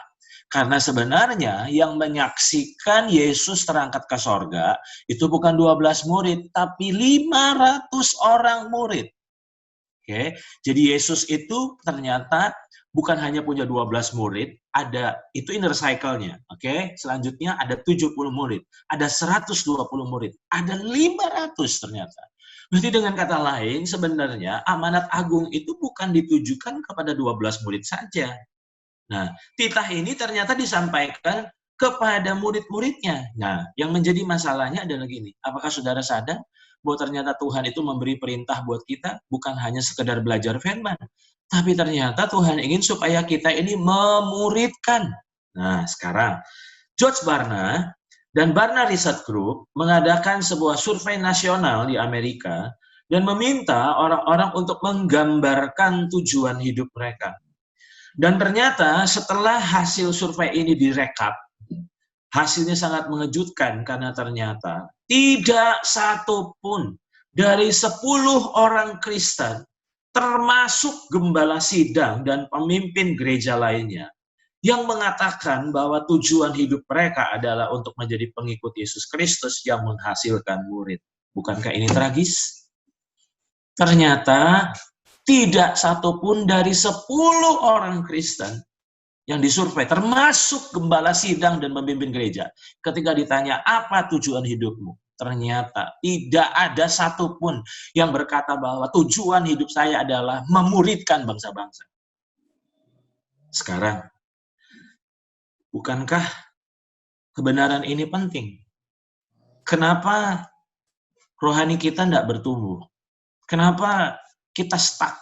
Karena sebenarnya yang menyaksikan Yesus terangkat ke sorga, itu bukan 12 murid, tapi 500 orang murid. Oke, jadi Yesus itu ternyata bukan hanya punya 12 murid, ada itu inner cycle-nya, oke? Selanjutnya ada 70 murid, ada 120 murid, ada 500 ternyata. Berarti dengan kata lain, sebenarnya amanat agung itu bukan ditujukan kepada 12 murid saja. Nah, titah ini ternyata disampaikan kepada murid-muridnya. Nah, yang menjadi masalahnya adalah gini, apakah saudara sadar bahwa ternyata Tuhan itu memberi perintah buat kita bukan hanya sekedar belajar firman, tapi ternyata Tuhan ingin supaya kita ini memuridkan. Nah, sekarang George Barna dan Barna Research Group mengadakan sebuah survei nasional di Amerika dan meminta orang-orang untuk menggambarkan tujuan hidup mereka. Dan ternyata setelah hasil survei ini direkap, hasilnya sangat mengejutkan karena ternyata tidak satu pun dari 10 orang Kristen, termasuk gembala sidang dan pemimpin gereja lainnya, yang mengatakan bahwa tujuan hidup mereka adalah untuk menjadi pengikut Yesus Kristus yang menghasilkan murid. Bukankah ini tragis? Ternyata tidak satu pun dari 10 orang Kristen yang disurvei, termasuk gembala sidang dan pemimpin gereja, ketika ditanya apa tujuan hidupmu, ternyata tidak ada satupun yang berkata bahwa tujuan hidup saya adalah memuridkan bangsa-bangsa. Sekarang, bukankah kebenaran ini penting? Kenapa rohani kita tidak bertumbuh? Kenapa kita stuck?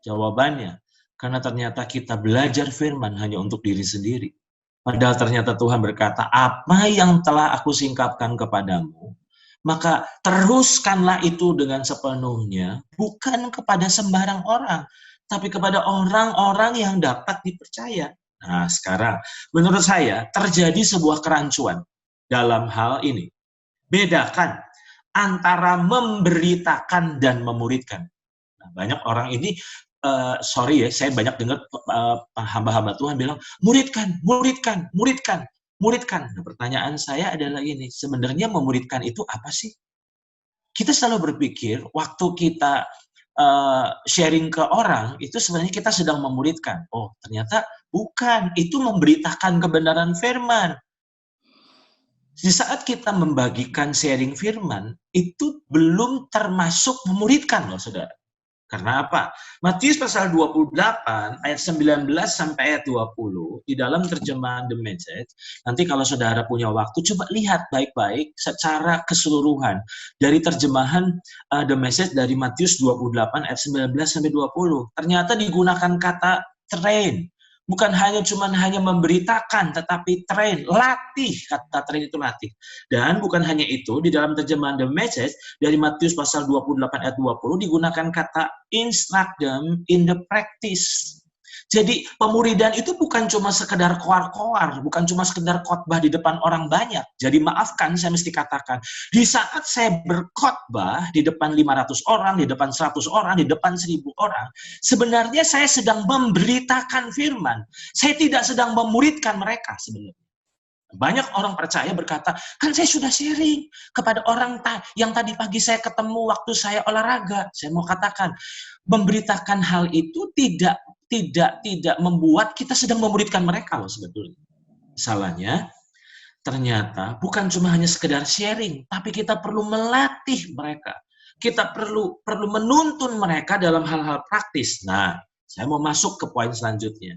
Jawabannya, karena ternyata kita belajar firman hanya untuk diri sendiri. Padahal ternyata Tuhan berkata, apa yang telah aku singkapkan kepadamu, maka teruskanlah itu dengan sepenuhnya, bukan kepada sembarang orang, tapi kepada orang-orang yang dapat dipercaya. Nah, sekarang menurut saya terjadi sebuah kerancuan dalam hal ini. Bedakan antara memberitakan dan memuridkan. Nah, banyak orang ini sorry ya, saya banyak dengar hamba-hamba Tuhan bilang, muridkan, muridkan, muridkan, muridkan. Nah, pertanyaan saya adalah ini, sebenarnya memuridkan itu apa sih? Kita selalu berpikir, waktu kita sharing ke orang, itu sebenarnya kita sedang memuridkan. Oh, ternyata bukan, itu memberitakan kebenaran firman. Di saat kita membagikan sharing firman, itu belum termasuk memuridkan loh, saudara. Karena apa? Matius pasal 28 ayat 19 sampai ayat 20 di dalam terjemahan The Message. Nanti kalau saudara punya waktu coba lihat baik-baik secara keseluruhan dari terjemahan The Message dari Matius 28 ayat 19 sampai 20. Ternyata digunakan kata train. Bukan hanya memberitakan, tetapi train, latih, kata train itu latih. Dan bukan hanya itu, di dalam terjemahan The Message, dari Matius pasal 28 ayat 20, digunakan kata instruct them in the practice. Jadi pemuridan itu bukan cuma sekedar koar-koar, bukan cuma sekedar khotbah di depan orang banyak. Jadi maafkan, saya mesti katakan, di saat saya berkhotbah di depan 500 orang, di depan 100 orang, di depan 1000 orang, sebenarnya saya sedang memberitakan firman. Saya tidak sedang memuridkan mereka sebenarnya. Banyak orang percaya berkata, kan saya sudah sharing kepada orang yang tadi pagi saya ketemu waktu saya olahraga. Saya mau katakan, memberitakan hal itu tidak membuat kita sedang memuridkan mereka loh sebetulnya. Salahnya, ternyata bukan cuma hanya sekedar sharing, tapi kita perlu melatih mereka. Kita perlu menuntun mereka dalam hal-hal praktis. Nah, saya mau masuk ke poin selanjutnya.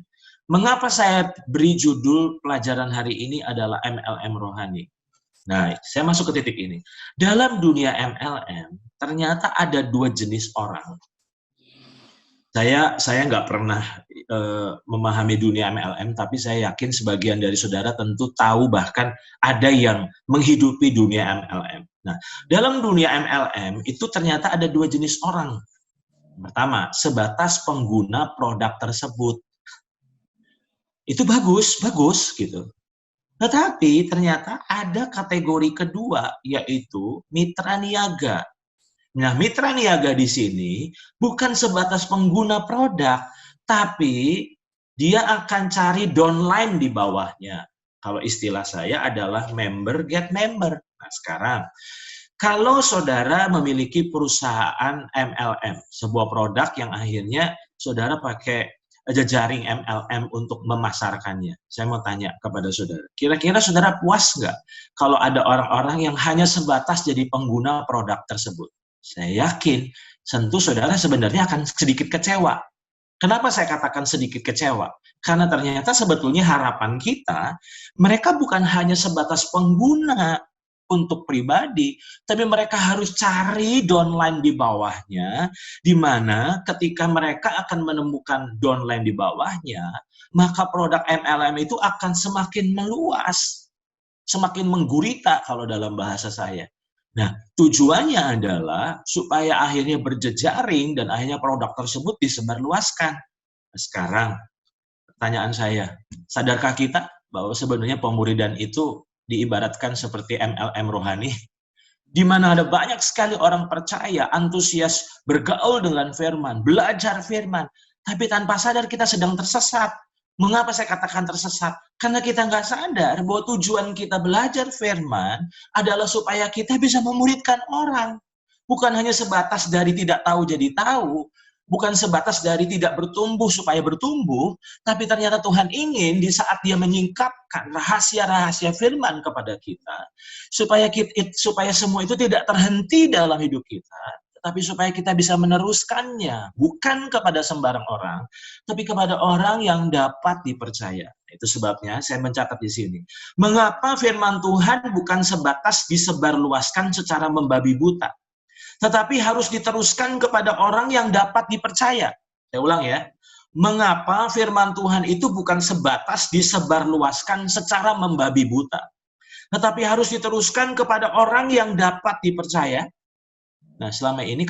Mengapa saya beri judul pelajaran hari ini adalah MLM rohani? Nah, saya masuk ke titik ini. Dalam dunia MLM, ternyata ada 2 jenis orang. Saya nggak pernah memahami dunia MLM, tapi saya yakin sebagian dari saudara tentu tahu bahkan ada yang menghidupi dunia MLM. Nah, dalam dunia MLM itu ternyata ada 2 jenis orang. Pertama, sebatas pengguna produk tersebut. Itu bagus gitu. Tetapi ternyata ada kategori kedua, yaitu mitra niaga. Nah, mitra niaga di sini bukan sebatas pengguna produk, tapi dia akan cari downline di bawahnya. Kalau istilah saya adalah member get member. Nah, sekarang, kalau saudara memiliki perusahaan MLM, sebuah produk yang akhirnya saudara pakai jejaring MLM untuk memasarkannya. Saya mau tanya kepada saudara, kira-kira saudara puas nggak kalau ada orang-orang yang hanya sebatas jadi pengguna produk tersebut? Saya yakin, tentu saudara sebenarnya akan sedikit kecewa. Kenapa saya katakan sedikit kecewa? Karena ternyata sebetulnya harapan kita, mereka bukan hanya sebatas pengguna untuk pribadi, tapi mereka harus cari downline di bawahnya, di mana ketika mereka akan menemukan downline di bawahnya, maka produk MLM itu akan semakin meluas, semakin menggurita kalau dalam bahasa saya. Nah, tujuannya adalah supaya akhirnya berjejaring dan akhirnya produk tersebut disebarluaskan. Sekarang, pertanyaan saya, sadarkah kita bahwa sebenarnya pemuridan itu diibaratkan seperti MLM rohani, di mana ada banyak sekali orang percaya, antusias bergaul dengan firman, belajar firman, tapi tanpa sadar kita sedang tersesat. Mengapa saya katakan tersesat? Karena kita nggak sadar bahwa tujuan kita belajar firman adalah supaya kita bisa memuridkan orang. Bukan hanya sebatas dari tidak tahu jadi tahu, bukan sebatas dari tidak bertumbuh supaya bertumbuh, tapi ternyata Tuhan ingin di saat Dia menyingkapkan rahasia-rahasia firman kepada kita, supaya semua itu tidak terhenti dalam hidup kita, tetapi supaya kita bisa meneruskannya, bukan kepada sembarang orang, tapi kepada orang yang dapat dipercaya. Itu sebabnya saya mencatat di sini. Mengapa firman Tuhan bukan sebatas disebarluaskan secara membabi buta, tetapi harus diteruskan kepada orang yang dapat dipercaya. Saya ulang ya. Mengapa firman Tuhan itu bukan sebatas disebarluaskan secara membabi buta, tetapi harus diteruskan kepada orang yang dapat dipercaya. Nah, selama ini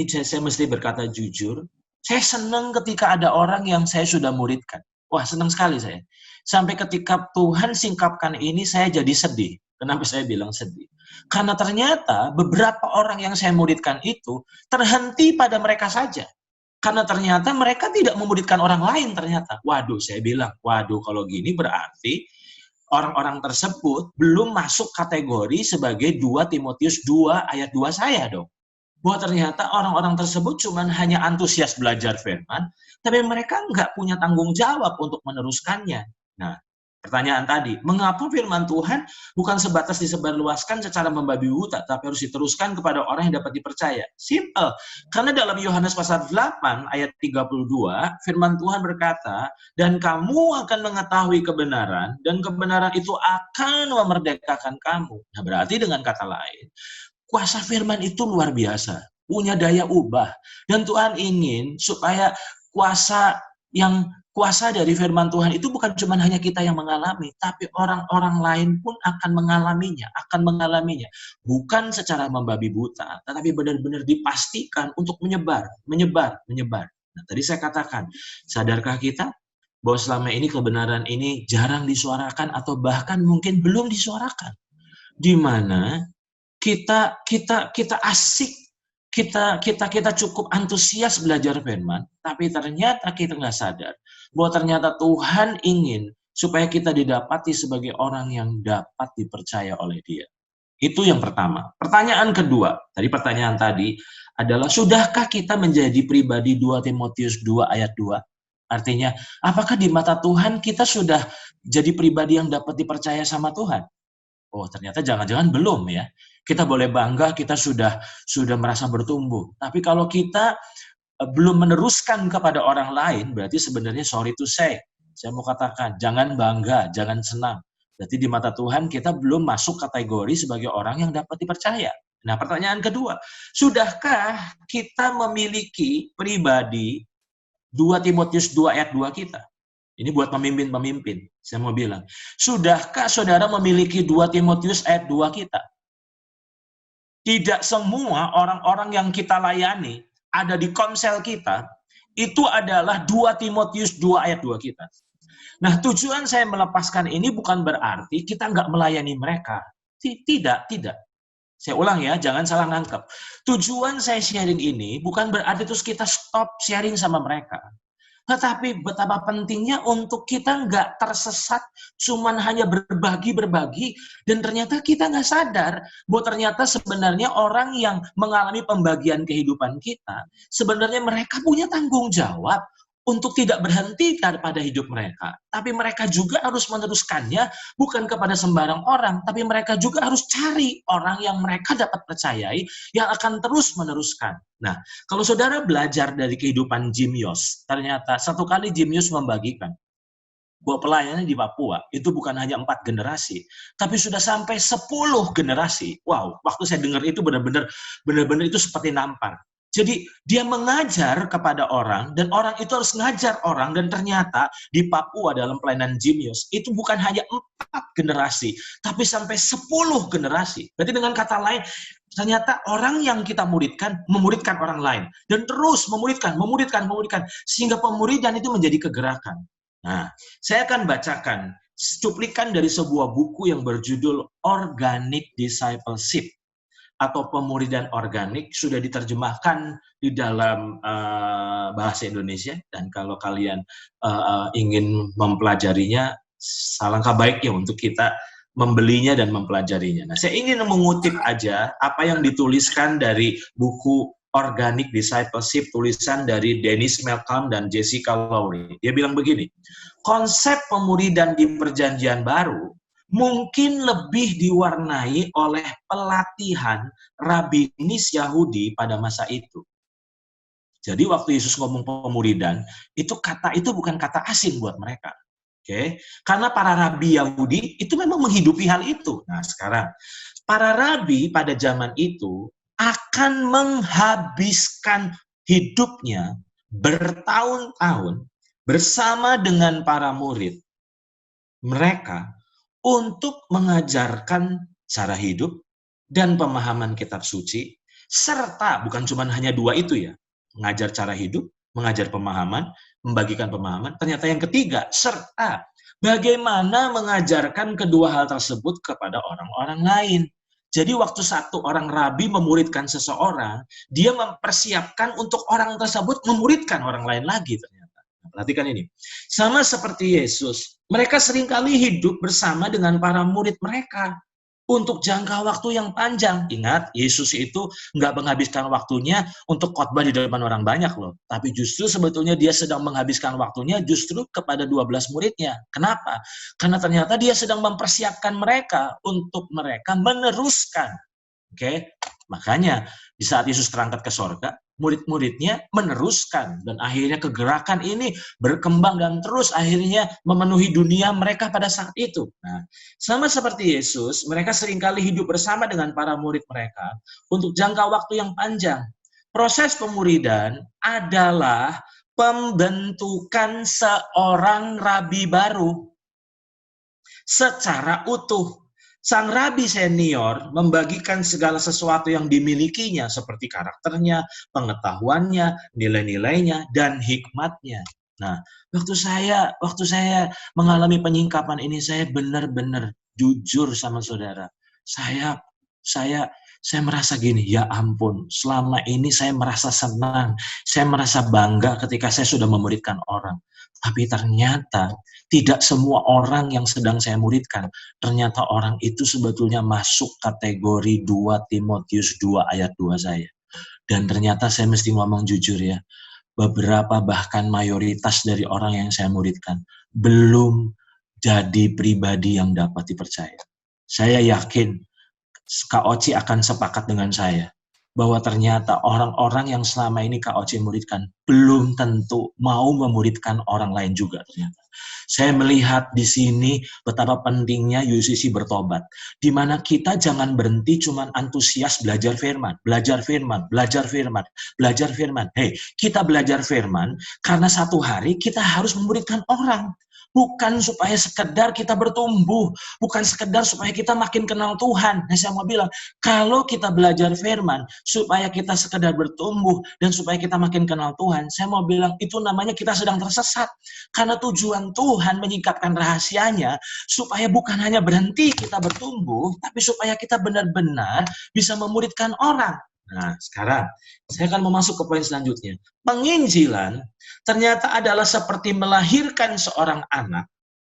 saya mesti berkata jujur, saya senang ketika ada orang yang saya sudah muridkan. Wah, senang sekali saya. Sampai ketika Tuhan singkapkan ini, saya jadi sedih. Kenapa saya bilang sedih? Karena ternyata beberapa orang yang saya muridkan itu terhenti pada mereka saja. Karena ternyata mereka tidak memuridkan orang lain ternyata. Waduh, saya bilang, waduh kalau gini berarti orang-orang tersebut belum masuk kategori sebagai 2 Timotius 2 ayat 2 saya dong. Bahwa ternyata orang-orang tersebut cuma hanya antusias belajar firman, tapi mereka nggak punya tanggung jawab untuk meneruskannya. Nah, pertanyaan tadi, mengapa firman Tuhan bukan sebatas disebarluaskan secara membabi buta, tapi harus diteruskan kepada orang yang dapat dipercaya? Simple. Karena dalam Yohanes pasal 8 ayat 32, firman Tuhan berkata, dan kamu akan mengetahui kebenaran, dan kebenaran itu akan memerdekakan kamu. Nah, berarti dengan kata lain, kuasa firman itu luar biasa, punya daya ubah. Dan Tuhan ingin supaya kuasa dari firman Tuhan itu bukan cuma hanya kita yang mengalami, tapi orang-orang lain pun akan mengalaminya. Bukan secara membabi buta, tetapi benar-benar dipastikan untuk menyebar. Nah, tadi saya katakan, sadarkah kita bahwa selama ini kebenaran ini jarang disuarakan atau bahkan mungkin belum disuarakan? Di mana kita asik, kita cukup antusias belajar firman, tapi ternyata kita nggak sadar bahwa ternyata Tuhan ingin supaya kita didapati sebagai orang yang dapat dipercaya oleh Dia. Itu yang pertama. Pertanyaan kedua, pertanyaan tadi adalah, sudahkah kita menjadi pribadi 2 Timotius 2 ayat 2? Artinya, apakah di mata Tuhan kita sudah jadi pribadi yang dapat dipercaya sama Tuhan? Oh, ternyata jangan-jangan belum ya. Kita boleh bangga kita sudah merasa bertumbuh. Tapi kalau kita belum meneruskan kepada orang lain, berarti sebenarnya sorry to say. Saya mau katakan, jangan bangga, jangan senang. Berarti di mata Tuhan kita belum masuk kategori sebagai orang yang dapat dipercaya. Nah, pertanyaan kedua, sudahkah kita memiliki pribadi 2 Timotius 2 ayat 2 kita? Ini buat pemimpin-pemimpin. Saya mau bilang, sudahkah saudara memiliki 2 Timotius ayat 2 kita? Tidak semua orang-orang yang kita layani ada di komsel kita, itu adalah 2 Timotius 2 ayat 2 kita. Nah, tujuan saya melepaskan ini bukan berarti kita nggak melayani mereka. Tidak. Saya ulang ya, jangan salah nangkep. Tujuan saya sharing ini bukan berarti terus kita stop sharing sama mereka. Tetapi betapa pentingnya untuk kita nggak tersesat, cuman hanya berbagi, dan ternyata kita nggak sadar bahwa ternyata sebenarnya orang yang mengalami pembagian kehidupan kita, sebenarnya mereka punya tanggung jawab untuk tidak berhenti pada hidup mereka, tapi mereka juga harus meneruskannya bukan kepada sembarang orang, tapi mereka juga harus cari orang yang mereka dapat percayai yang akan terus meneruskan. Nah, kalau saudara belajar dari kehidupan Jim Yos, ternyata satu kali Jim Yos membagikan bahwa pelayanannya di Papua itu bukan hanya 4 generasi, tapi sudah sampai 10 generasi. Wow, waktu saya dengar itu benar-benar itu seperti nampar. Jadi dia mengajar kepada orang, dan orang itu harus ngajar orang, dan ternyata di Papua dalam pelayanan Jim Yos, itu bukan hanya 4 generasi, tapi sampai 10 generasi. Berarti dengan kata lain, ternyata orang yang kita muridkan, memuridkan orang lain, dan terus memuridkan, sehingga pemuridan itu menjadi kegerakan. Nah, saya akan bacakan cuplikan dari sebuah buku yang berjudul Organic Discipleship, atau pemuridan organik, sudah diterjemahkan di dalam bahasa Indonesia, dan kalau kalian ingin mempelajarinya, alangkah baiknya untuk kita membelinya dan mempelajarinya. Nah, saya ingin mengutip aja apa yang dituliskan dari buku Organic Discipleship, tulisan dari Dennis Malcolm dan Jessica Lowry. Dia bilang begini, konsep pemuridan di Perjanjian Baru mungkin lebih diwarnai oleh pelatihan rabinis Yahudi pada masa itu. Jadi waktu Yesus ngomong pemuridan, itu kata itu bukan kata asing buat mereka. Oke, karena para rabi Yahudi itu memang menghidupi hal itu. Nah, sekarang para rabi pada zaman itu akan menghabiskan hidupnya bertahun-tahun bersama dengan para murid mereka untuk mengajarkan cara hidup dan pemahaman kitab suci, serta bukan cuma hanya 2 itu ya, mengajar cara hidup, mengajar pemahaman, membagikan pemahaman, ternyata yang ketiga, serta bagaimana mengajarkan kedua hal tersebut kepada orang-orang lain. Jadi waktu satu orang rabi memuridkan seseorang, dia mempersiapkan untuk orang tersebut memuridkan orang lain lagi ternyata. Perhatikan ini. Sama seperti Yesus, mereka seringkali hidup bersama dengan para murid mereka untuk jangka waktu yang panjang. Ingat, Yesus itu nggak menghabiskan waktunya untuk khotbah di depan orang banyak loh. Tapi justru sebetulnya dia sedang menghabiskan waktunya justru kepada 12 muridnya. Kenapa? Karena ternyata dia sedang mempersiapkan mereka untuk mereka meneruskan. Oke? Makanya di saat Yesus terangkat ke sorga, murid-muridnya meneruskan, dan akhirnya kegerakan ini berkembang dan terus akhirnya memenuhi dunia mereka pada saat itu. Nah, sama seperti Yesus, mereka seringkali hidup bersama dengan para murid mereka untuk jangka waktu yang panjang. Proses pemuridan adalah pembentukan seorang rabi baru secara utuh. Sang rabi senior membagikan segala sesuatu yang dimilikinya seperti karakternya, pengetahuannya, nilai-nilainya, dan hikmatnya. Nah, waktu saya mengalami penyingkapan ini, saya benar-benar jujur sama saudara. Saya merasa gini, ya ampun, selama ini saya merasa senang, saya merasa bangga ketika saya sudah memuridkan orang. Tapi ternyata tidak semua orang yang sedang saya muridkan, ternyata orang itu sebetulnya masuk kategori 2 Timotius 2 ayat 2 saya. Dan ternyata saya mesti ngomong jujur ya, beberapa bahkan mayoritas dari orang yang saya muridkan belum jadi pribadi yang dapat dipercaya. Saya yakin Kak Oci akan sepakat dengan saya bahwa ternyata orang-orang yang selama ini Kak Oci muridkan belum tentu mau memuridkan orang lain juga ternyata. Saya melihat di sini betapa pentingnya UCC bertobat, di mana kita jangan berhenti cuman antusias belajar firman. Hei, kita belajar firman karena satu hari kita harus memuridkan orang. Bukan supaya sekedar kita bertumbuh, bukan sekedar supaya kita makin kenal Tuhan. Nah, saya mau bilang, kalau kita belajar firman supaya kita sekedar bertumbuh dan supaya kita makin kenal Tuhan, saya mau bilang itu namanya kita sedang tersesat. Karena tujuan Tuhan menyingkapkan rahasianya supaya bukan hanya berhenti kita bertumbuh, tapi supaya kita benar-benar bisa memuridkan orang. Nah, sekarang saya akan masuk ke poin selanjutnya. Penginjilan ternyata adalah seperti melahirkan seorang anak,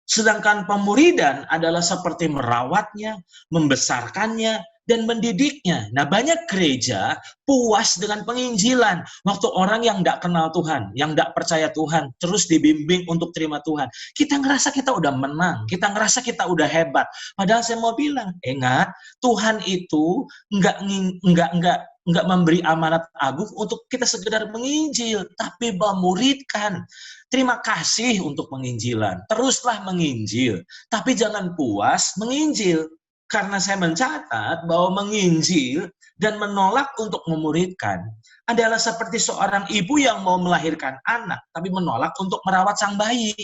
sedangkan pemuridan adalah seperti merawatnya, membesarkannya, dan mendidiknya. Nah, banyak gereja puas dengan penginjilan. Waktu orang yang tidak kenal Tuhan, yang tidak percaya Tuhan, terus dibimbing untuk terima Tuhan. Kita ngerasa kita udah menang, kita ngerasa kita udah hebat. Padahal saya mau bilang, ingat, Tuhan itu nggak memberi amanat agung untuk kita sekedar menginjil, tapi memuridkan. Terima kasih untuk penginjilan. Teruslah menginjil, tapi jangan puas menginjil. Karena saya mencatat bahwa menginjil dan menolak untuk memuridkan adalah seperti seorang ibu yang mau melahirkan anak, tapi menolak untuk merawat sang bayi.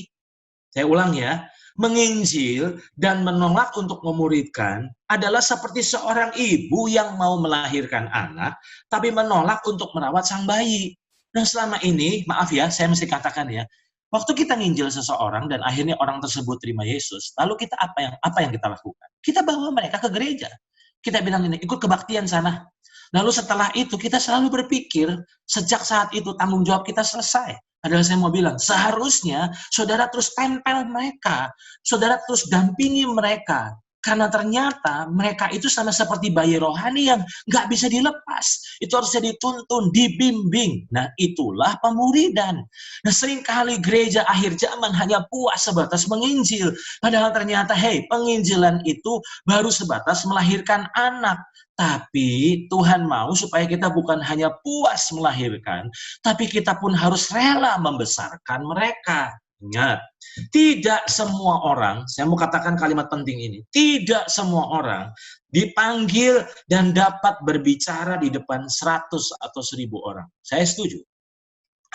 Saya ulang ya, menginjil dan menolak untuk memuridkan adalah seperti seorang ibu yang mau melahirkan anak, tapi menolak untuk merawat sang bayi. Nah, selama ini, maaf ya, saya mesti katakan ya, waktu kita nginjil seseorang dan akhirnya orang tersebut terima Yesus, lalu kita apa yang kita lakukan? Kita bawa mereka ke gereja. Kita bilang ini, ikut kebaktian sana. Lalu setelah itu kita selalu berpikir, sejak saat itu tanggung jawab kita selesai. Padahal saya mau bilang, seharusnya saudara terus tempel mereka, saudara terus dampingi mereka. Karena ternyata mereka itu sama seperti bayi rohani yang nggak bisa dilepas. Itu harusnya dituntun, dibimbing. Nah, itulah pemuridan. Nah, seringkali gereja akhir zaman hanya puas sebatas menginjil. Padahal ternyata, penginjilan itu baru sebatas melahirkan anak. Tapi Tuhan mau supaya kita bukan hanya puas melahirkan, tapi kita pun harus rela membesarkan mereka. Ingat, tidak semua orang, saya mau katakan kalimat penting ini, tidak semua orang dipanggil dan dapat berbicara di depan 100 atau 1000 orang. Saya setuju.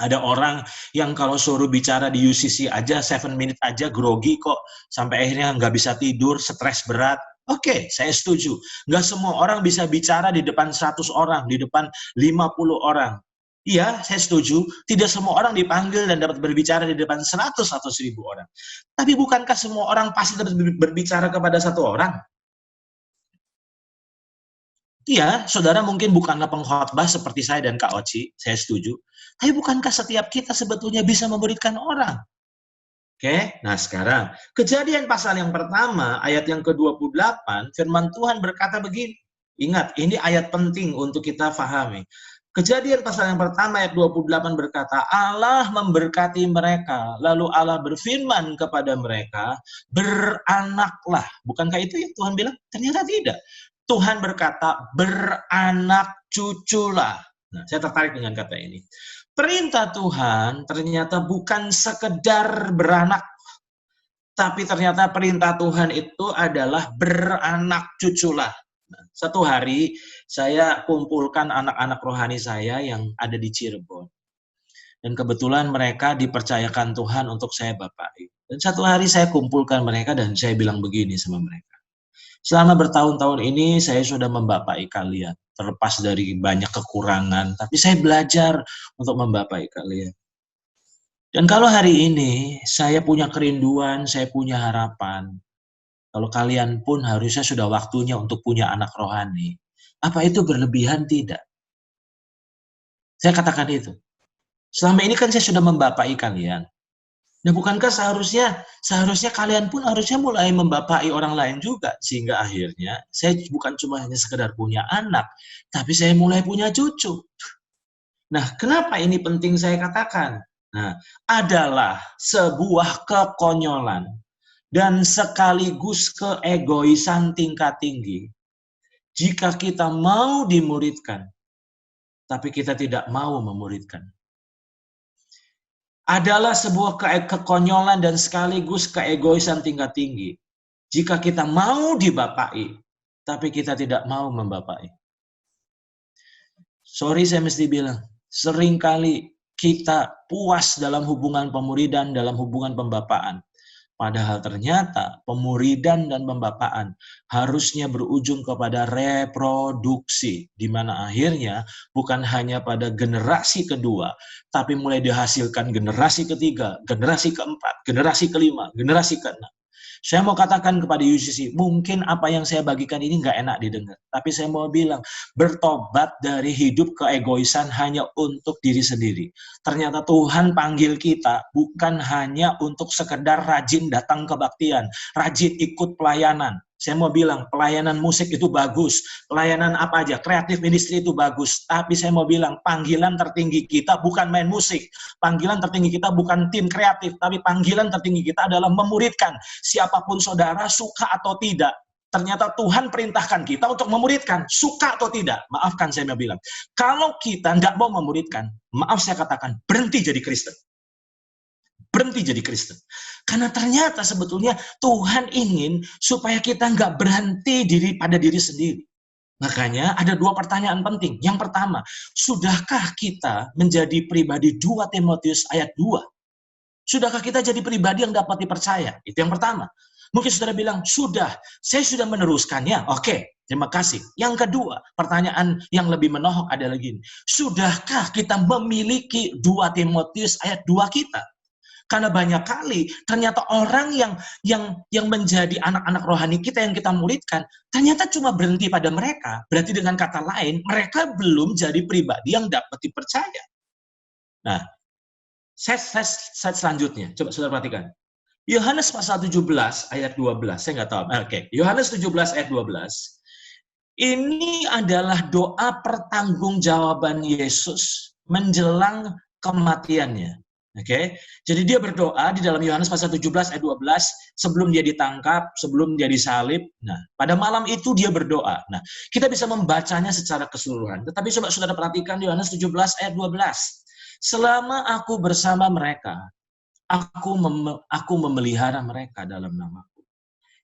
Ada orang yang kalau suruh bicara di UCC aja, 7 minute aja grogi kok, sampai akhirnya nggak bisa tidur, stres berat. Oke, saya setuju. Nggak semua orang bisa bicara di depan 100 orang, di depan 50 orang. Iya, saya setuju. Tidak semua orang dipanggil dan dapat berbicara di depan 100 atau 1000 orang. Tapi bukankah semua orang pasti dapat berbicara kepada satu orang? Iya, saudara mungkin bukanlah pengkhotbah seperti saya dan Kak Oci, saya setuju. Tapi bukankah setiap kita sebetulnya bisa memberikan orang? Oke, nah sekarang, Kejadian pasal yang pertama, ayat yang ke-28, firman Tuhan berkata begini. Ingat, ini ayat penting untuk kita fahami. Kejadian pasal yang pertama ayat 28 berkata, Allah memberkati mereka, lalu Allah berfirman kepada mereka, beranaklah. Bukankah itu yang Tuhan bilang? Ternyata tidak. Tuhan berkata, beranak cuculah. Nah, saya tertarik dengan kata ini. Perintah Tuhan ternyata bukan sekedar beranak, tapi ternyata perintah Tuhan itu adalah beranak cuculah. Nah, satu hari saya kumpulkan anak-anak rohani saya yang ada di Cirebon. Dan kebetulan mereka dipercayakan Tuhan untuk saya bapai. Dan satu hari saya kumpulkan mereka dan saya bilang begini sama mereka. Selama bertahun-tahun ini saya sudah membapai kalian. Terlepas dari banyak kekurangan, tapi saya belajar untuk membapai kalian. Dan kalau hari ini saya punya kerinduan, saya punya harapan, kalau kalian pun harusnya sudah waktunya untuk punya anak rohani. Apa itu berlebihan? Tidak. Saya katakan itu. Selama ini kan saya sudah membapai kalian. Nah, bukankah seharusnya kalian pun harusnya mulai membapai orang lain juga, sehingga akhirnya saya bukan cuma hanya sekedar punya anak, tapi saya mulai punya cucu. Nah, kenapa ini penting saya katakan? Nah, adalah sebuah kekonyolan dan sekaligus keegoisan tingkat tinggi jika kita mau dimuridkan, tapi kita tidak mau memuridkan. Adalah sebuah kekonyolan dan sekaligus keegoisan tingkat tinggi jika kita mau dibapai, tapi kita tidak mau membapai. Sorry, saya mesti bilang, seringkali kita puas dalam hubungan pemuridan, dalam hubungan pembapaan. Padahal ternyata pemuridan dan pembapaan harusnya berujung kepada reproduksi, di mana akhirnya bukan hanya pada generasi kedua, tapi mulai dihasilkan generasi ketiga, generasi keempat, generasi kelima, generasi keenam. Saya mau katakan kepada UCC, mungkin apa yang saya bagikan ini nggak enak didengar. Tapi saya mau bilang, bertobat dari hidup keegoisan hanya untuk diri sendiri. Ternyata Tuhan panggil kita bukan hanya untuk sekedar rajin datang kebaktian, rajin ikut pelayanan. Saya mau bilang, pelayanan musik itu bagus, pelayanan apa aja, kreatif ministry itu bagus. Tapi saya mau bilang, panggilan tertinggi kita bukan main musik. Panggilan tertinggi kita bukan tim kreatif, tapi panggilan tertinggi kita adalah memuridkan. Siapapun saudara, suka atau tidak. Ternyata Tuhan perintahkan kita untuk memuridkan, suka atau tidak. Maafkan saya mau bilang, kalau kita nggak mau memuridkan, maaf saya katakan, berhenti jadi Kristen. Berhenti jadi Kristen. Karena ternyata sebetulnya Tuhan ingin supaya kita nggak berhenti pada diri sendiri. Makanya ada 2 pertanyaan penting. Yang pertama, sudahkah kita menjadi pribadi 2 Timotius ayat 2? Sudahkah kita jadi pribadi yang dapat dipercaya? Itu yang pertama. Mungkin saudara bilang, sudah, saya sudah meneruskannya. Oke, terima kasih. Yang kedua, pertanyaan yang lebih menohok adalah gini. Sudahkah kita memiliki 2 Timotius ayat 2 kita? Karena banyak kali ternyata orang yang menjadi anak-anak rohani kita yang kita muridkan, ternyata cuma berhenti pada mereka. Berarti dengan kata lain, mereka belum jadi pribadi yang dapat dipercaya. Nah, set selanjutnya, coba saudara perhatikan. Yohanes pasal 17 ayat 12, saya nggak tahu. Oke, Yohanes 17 ayat 12. Ini adalah doa pertanggungjawaban Yesus menjelang kematiannya. Oke, jadi dia berdoa di dalam Yohanes pasal 17 ayat 12 sebelum dia ditangkap, sebelum dia disalib. Nah, pada malam itu dia berdoa. Nah, kita bisa membacanya secara keseluruhan. Tetapi coba saudara perhatikan Yohanes 17 ayat 12. Selama aku bersama mereka, aku memelihara mereka dalam namaku.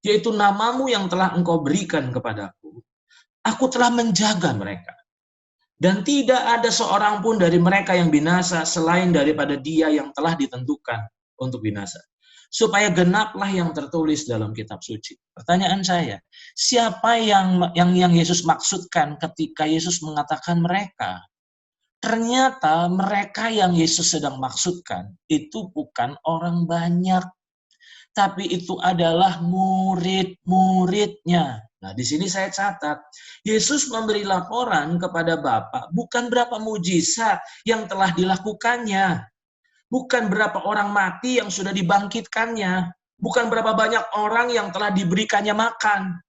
Yaitu namamu yang telah engkau berikan kepadaku. Aku telah menjaga mereka. Dan tidak ada seorang pun dari mereka yang binasa selain daripada dia yang telah ditentukan untuk binasa. Supaya genaplah yang tertulis dalam kitab suci. Pertanyaan saya, siapa yang Yesus maksudkan ketika Yesus mengatakan mereka? Ternyata mereka yang Yesus sedang maksudkan itu bukan orang banyak. Tapi itu adalah murid-muridnya. Nah, di sini saya catat, Yesus memberi laporan kepada Bapa bukan berapa mujizat yang telah dilakukannya, bukan berapa orang mati yang sudah dibangkitkannya, bukan berapa banyak orang yang telah diberikannya makan.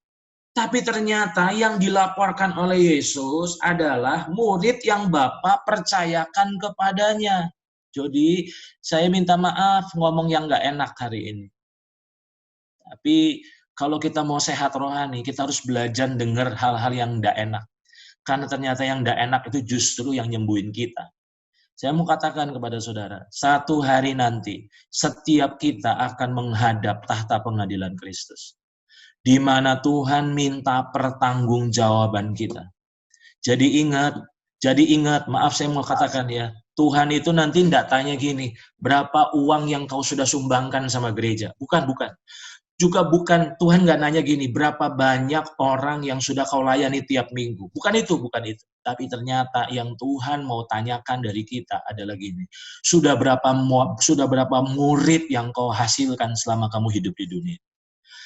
Tapi ternyata yang dilaporkan oleh Yesus adalah murid yang Bapa percayakan kepadanya. Jadi, saya minta maaf ngomong yang nggak enak hari ini. Tapi kalau kita mau sehat rohani, kita harus belajar dengar hal-hal yang tidak enak. Karena ternyata yang tidak enak itu justru yang nyembuhin kita. Saya mau katakan kepada saudara, satu hari nanti, setiap kita akan menghadap tahta pengadilan Kristus. Di mana Tuhan minta pertanggungjawaban kita. Jadi ingat, maaf saya mau katakan ya, Tuhan itu nanti tidak tanya gini, berapa uang yang kau sudah sumbangkan sama gereja. Bukan. Juga bukan, Tuhan nggak nanya gini, berapa banyak orang yang sudah kau layani tiap minggu. Bukan itu. Tapi ternyata yang Tuhan mau tanyakan dari kita adalah gini, sudah berapa murid yang kau hasilkan selama kamu hidup di dunia.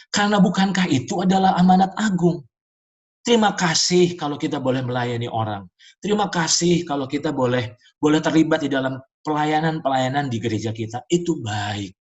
Karena bukankah itu adalah amanat agung. Terima kasih kalau kita boleh melayani orang. Terima kasih kalau kita boleh terlibat di dalam pelayanan di gereja kita. Itu baik.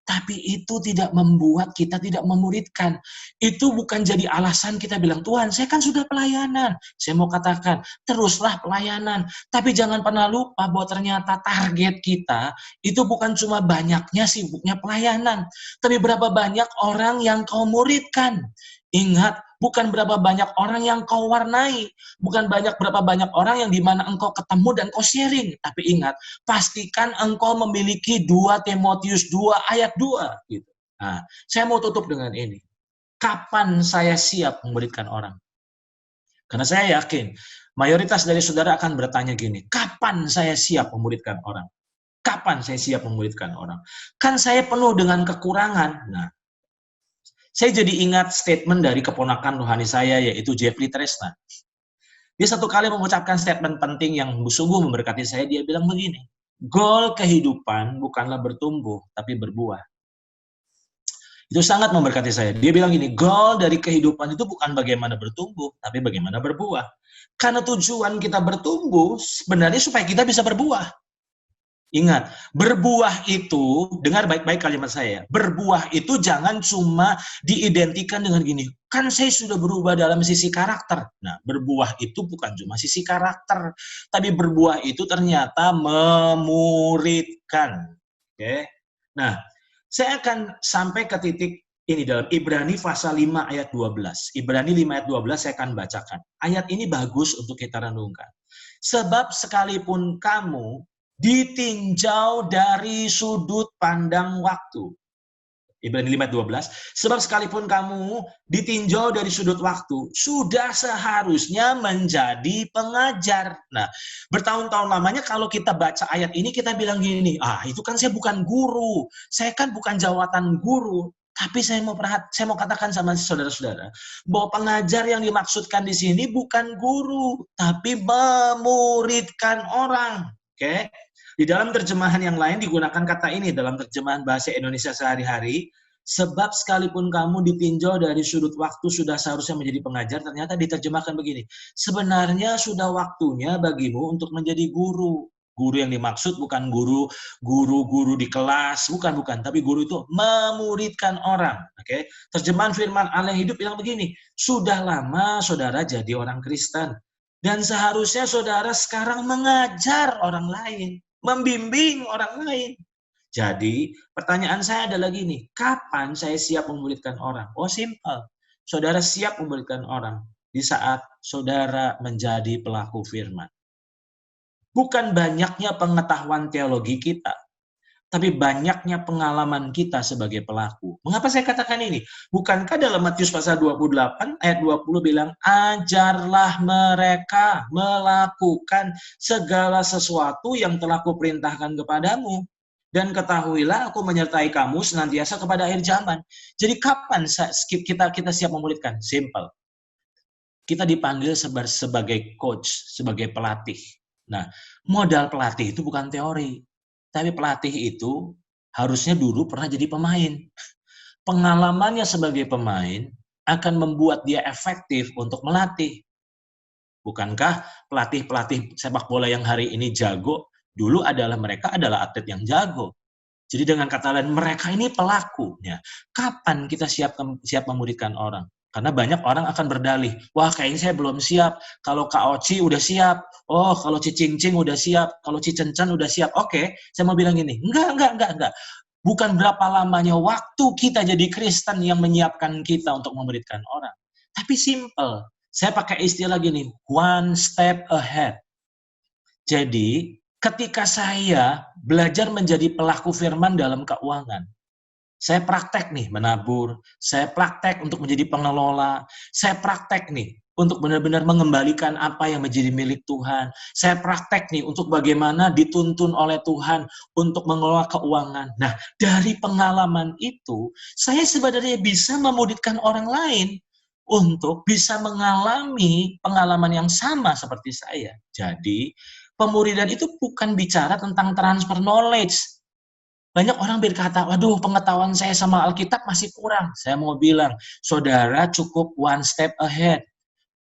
Tapi itu tidak membuat kita tidak memuridkan. Itu bukan jadi alasan kita bilang, Tuhan, saya kan sudah pelayanan. Saya mau katakan, teruslah pelayanan. Tapi jangan pernah lupa bahwa ternyata target kita itu bukan cuma banyaknya sibuknya pelayanan. Tapi berapa banyak orang yang kau muridkan. Ingat, bukan berapa banyak orang yang kau warnai. Bukan berapa banyak orang yang dimana engkau ketemu dan kau sharing. Tapi ingat, pastikan engkau memiliki 2 Timotius 2 ayat 2. Gitu. Nah, saya mau tutup dengan ini. Kapan saya siap memuridkan orang? Karena saya yakin, mayoritas dari saudara akan bertanya gini, kapan saya siap memuridkan orang? Kapan saya siap memuridkan orang? Kan saya penuh dengan kekurangan. Nah, saya jadi ingat statement dari keponakan rohani saya, yaitu Jeffrey Tresna. Dia satu kali mengucapkan statement penting yang sungguh memberkati saya. Dia bilang begini, goal kehidupan bukanlah bertumbuh, tapi berbuah. Itu sangat memberkati saya. Dia bilang gini, goal dari kehidupan itu bukan bagaimana bertumbuh, tapi bagaimana berbuah. Karena tujuan kita bertumbuh sebenarnya supaya kita bisa berbuah. Ingat, berbuah itu, dengar baik-baik kalimat saya, berbuah itu jangan cuma diidentikan dengan gini, kan saya sudah berubah dalam sisi karakter. Nah, berbuah itu bukan cuma sisi karakter, tapi berbuah itu ternyata memuridkan. Oke. Nah, saya akan sampai ke titik ini dalam Ibrani pasal 5 ayat 12. Ibrani 5 ayat 12 saya akan bacakan. Ayat ini bagus untuk kita renungkan. Sebab sekalipun kamu ditinjau dari sudut pandang waktu. Ibrani 5 ayat 12. Sebab sekalipun kamu ditinjau dari sudut waktu, sudah seharusnya menjadi pengajar. Nah, bertahun-tahun lamanya kalau kita baca ayat ini, kita bilang gini, itu kan saya bukan guru, saya kan bukan jawatan guru. Tapi saya mau katakan sama saudara-saudara, bahwa pengajar yang dimaksudkan di sini bukan guru, tapi memuridkan orang. Oke? Di dalam terjemahan yang lain digunakan kata ini, dalam terjemahan bahasa Indonesia sehari-hari, sebab sekalipun kamu ditinjau dari sudut waktu sudah seharusnya menjadi pengajar, ternyata diterjemahkan begini, sebenarnya sudah waktunya bagimu untuk menjadi guru. Guru yang dimaksud bukan guru di kelas, bukan, tapi guru itu memuridkan orang. Oke? Terjemahan firman Allah yang hidup bilang begini, sudah lama saudara jadi orang Kristen, dan seharusnya saudara sekarang mengajar orang lain, membimbing orang lain. Jadi, pertanyaan saya adalah gini, kapan saya siap memuridkan orang? Oh, simple. Saudara siap memuridkan orang di saat saudara menjadi pelaku firman. Bukan banyaknya pengetahuan teologi kita, tapi banyaknya pengalaman kita sebagai pelaku. Mengapa saya katakan ini? Bukankah dalam Matius pasal 28 ayat 20 bilang, ajarlah mereka melakukan segala sesuatu yang telah kuperintahkan kepadamu. Dan ketahuilah aku menyertai kamu senantiasa kepada akhir zaman. Jadi kapan kita siap memuridkan? Simple. Kita dipanggil sebagai coach, sebagai pelatih. Nah, modal pelatih itu bukan teori. Tapi pelatih itu harusnya dulu pernah jadi pemain. Pengalamannya sebagai pemain akan membuat dia efektif untuk melatih. Bukankah pelatih-pelatih sepak bola yang hari ini jago, dulu mereka adalah atlet yang jago. Jadi dengan kata lain, mereka ini pelakunya. Kapan kita siap memuridkan orang? Karena banyak orang akan berdalih, wah kayaknya saya belum siap, kalau Kak Oci udah siap, oh kalau Ci Cing-Cing udah siap, kalau Ci Cencan udah siap, oke, saya mau bilang gini, enggak. Bukan berapa lamanya waktu kita jadi Kristen yang menyiapkan kita untuk memuridkan orang. Tapi simple, saya pakai istilah gini, one step ahead. Jadi, ketika saya belajar menjadi pelaku firman dalam keuangan, saya praktek nih menabur, saya praktek untuk menjadi pengelola, saya praktek nih untuk benar-benar mengembalikan apa yang menjadi milik Tuhan. Saya praktek nih untuk bagaimana dituntun oleh Tuhan untuk mengelola keuangan. Nah, dari pengalaman itu, saya sebenarnya bisa memudahkan orang lain untuk bisa mengalami pengalaman yang sama seperti saya. Jadi, pemuridan itu bukan bicara tentang transfer knowledge. Banyak orang berkata, waduh pengetahuan saya sama Alkitab masih kurang. Saya mau bilang, saudara cukup one step ahead.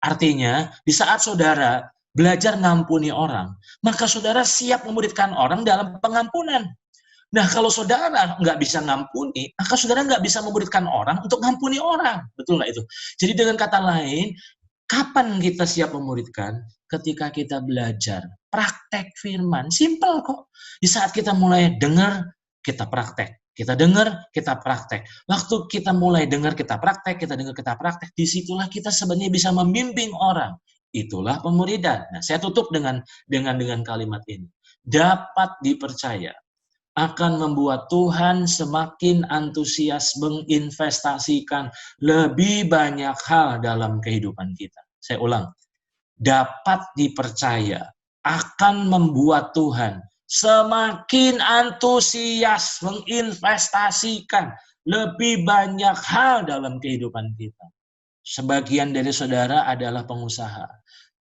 Artinya, di saat saudara belajar ngampuni orang, maka saudara siap memuridkan orang dalam pengampunan. Nah, kalau saudara nggak bisa ngampuni, maka saudara nggak bisa memuridkan orang untuk ngampuni orang. Betul nggak itu? Jadi dengan kata lain, kapan kita siap memuridkan? Ketika kita belajar praktek firman. Simple kok. Di saat kita mulai dengar, kita praktek. Kita dengar, kita praktek. Waktu kita mulai dengar, kita praktek, kita dengar, kita praktek. Disitulah kita sebenarnya bisa membimbing orang. Itulah pemuridan. Nah, saya tutup dengan kalimat ini. Dapat dipercaya akan membuat Tuhan semakin antusias menginvestasikan lebih banyak hal dalam kehidupan kita. Saya ulang. Dapat dipercaya akan membuat Tuhan semakin antusias menginvestasikan lebih banyak hal dalam kehidupan kita. Sebagian dari saudara adalah pengusaha.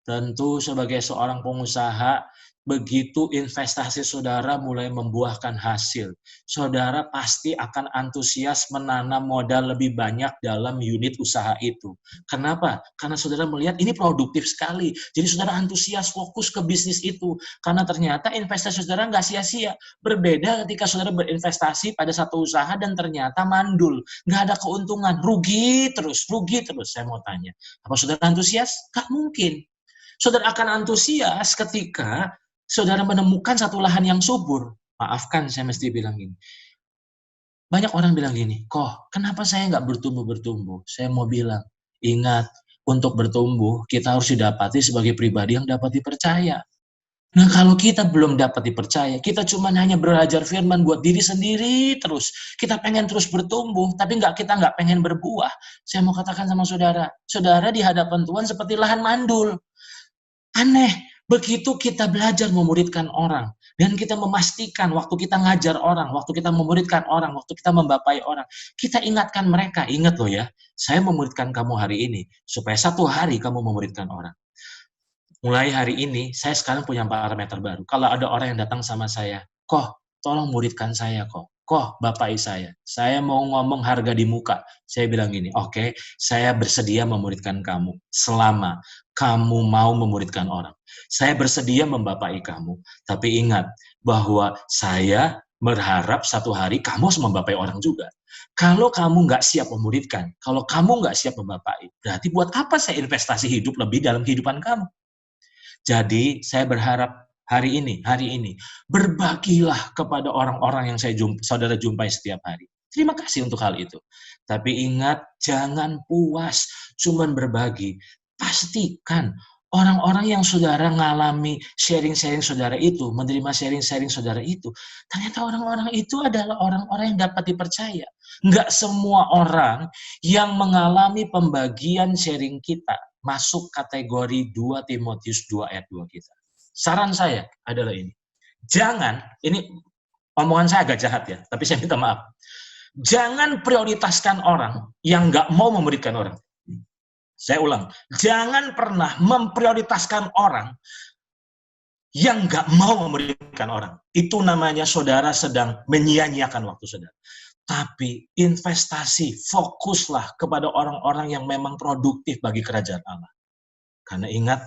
Tentu sebagai seorang pengusaha, begitu investasi saudara mulai membuahkan hasil, saudara pasti akan antusias menanam modal lebih banyak dalam unit usaha itu. Kenapa? Karena saudara melihat ini produktif sekali. Jadi saudara antusias fokus ke bisnis itu. Karena ternyata investasi saudara nggak sia-sia. Berbeda ketika saudara berinvestasi pada satu usaha dan ternyata mandul. Nggak ada keuntungan. Rugi terus, rugi terus. Saya mau tanya, apa saudara antusias? Nggak mungkin. Saudara akan antusias ketika saudara menemukan satu lahan yang subur. Maafkan, saya mesti bilang gini. Banyak orang bilang gini, kok kenapa saya nggak bertumbuh-bertumbuh? Saya mau bilang, ingat, untuk bertumbuh, kita harus didapati sebagai pribadi yang dapat dipercaya. Nah, kalau kita belum dapat dipercaya, kita cuma hanya belajar firman buat diri sendiri terus. Kita pengen terus bertumbuh, tapi kita nggak pengen berbuah. Saya mau katakan sama saudara, saudara di hadapan Tuhan seperti lahan mandul. Aneh, begitu kita belajar memuridkan orang, dan kita memastikan waktu kita ngajar orang, waktu kita memuridkan orang, waktu kita membapai orang, kita ingatkan mereka, ingat loh ya, saya memuridkan kamu hari ini, supaya satu hari kamu memuridkan orang. Mulai hari ini, saya sekarang punya parameter baru. Kalau ada orang yang datang sama saya, kok, tolong muridkan saya kok. Kok, bapai saya mau ngomong harga di muka. Saya bilang gini, oke, saya bersedia memuridkan kamu selama kamu mau memuridkan orang. Saya bersedia membapai kamu, tapi ingat bahwa saya berharap satu hari kamu harus membapai orang juga. Kalau kamu nggak siap memuridkan, kalau kamu nggak siap membapai, berarti buat apa saya investasi hidup lebih dalam kehidupan kamu? Jadi saya berharap hari ini, berbagilah kepada orang-orang yang saudara jumpai setiap hari. Terima kasih untuk hal itu. Tapi ingat, jangan puas cuman berbagi. Pastikan orang-orang yang saudara ngalami sharing-sharing saudara itu, menerima sharing-sharing saudara itu, ternyata orang-orang itu adalah orang-orang yang dapat dipercaya. Enggak semua orang yang mengalami pembagian sharing kita masuk kategori 2 Timotius 2 ayat 2 kita. Saran saya adalah ini. Ini omongan saya agak jahat ya, tapi saya minta maaf. Jangan prioritaskan orang yang nggak mau memuridkan orang. Saya ulang, jangan pernah memprioritaskan orang yang nggak mau memuridkan orang. Itu namanya saudara sedang menyia-nyiakan waktu saudara. Tapi investasi, fokuslah kepada orang-orang yang memang produktif bagi kerajaan Allah. Karena ingat,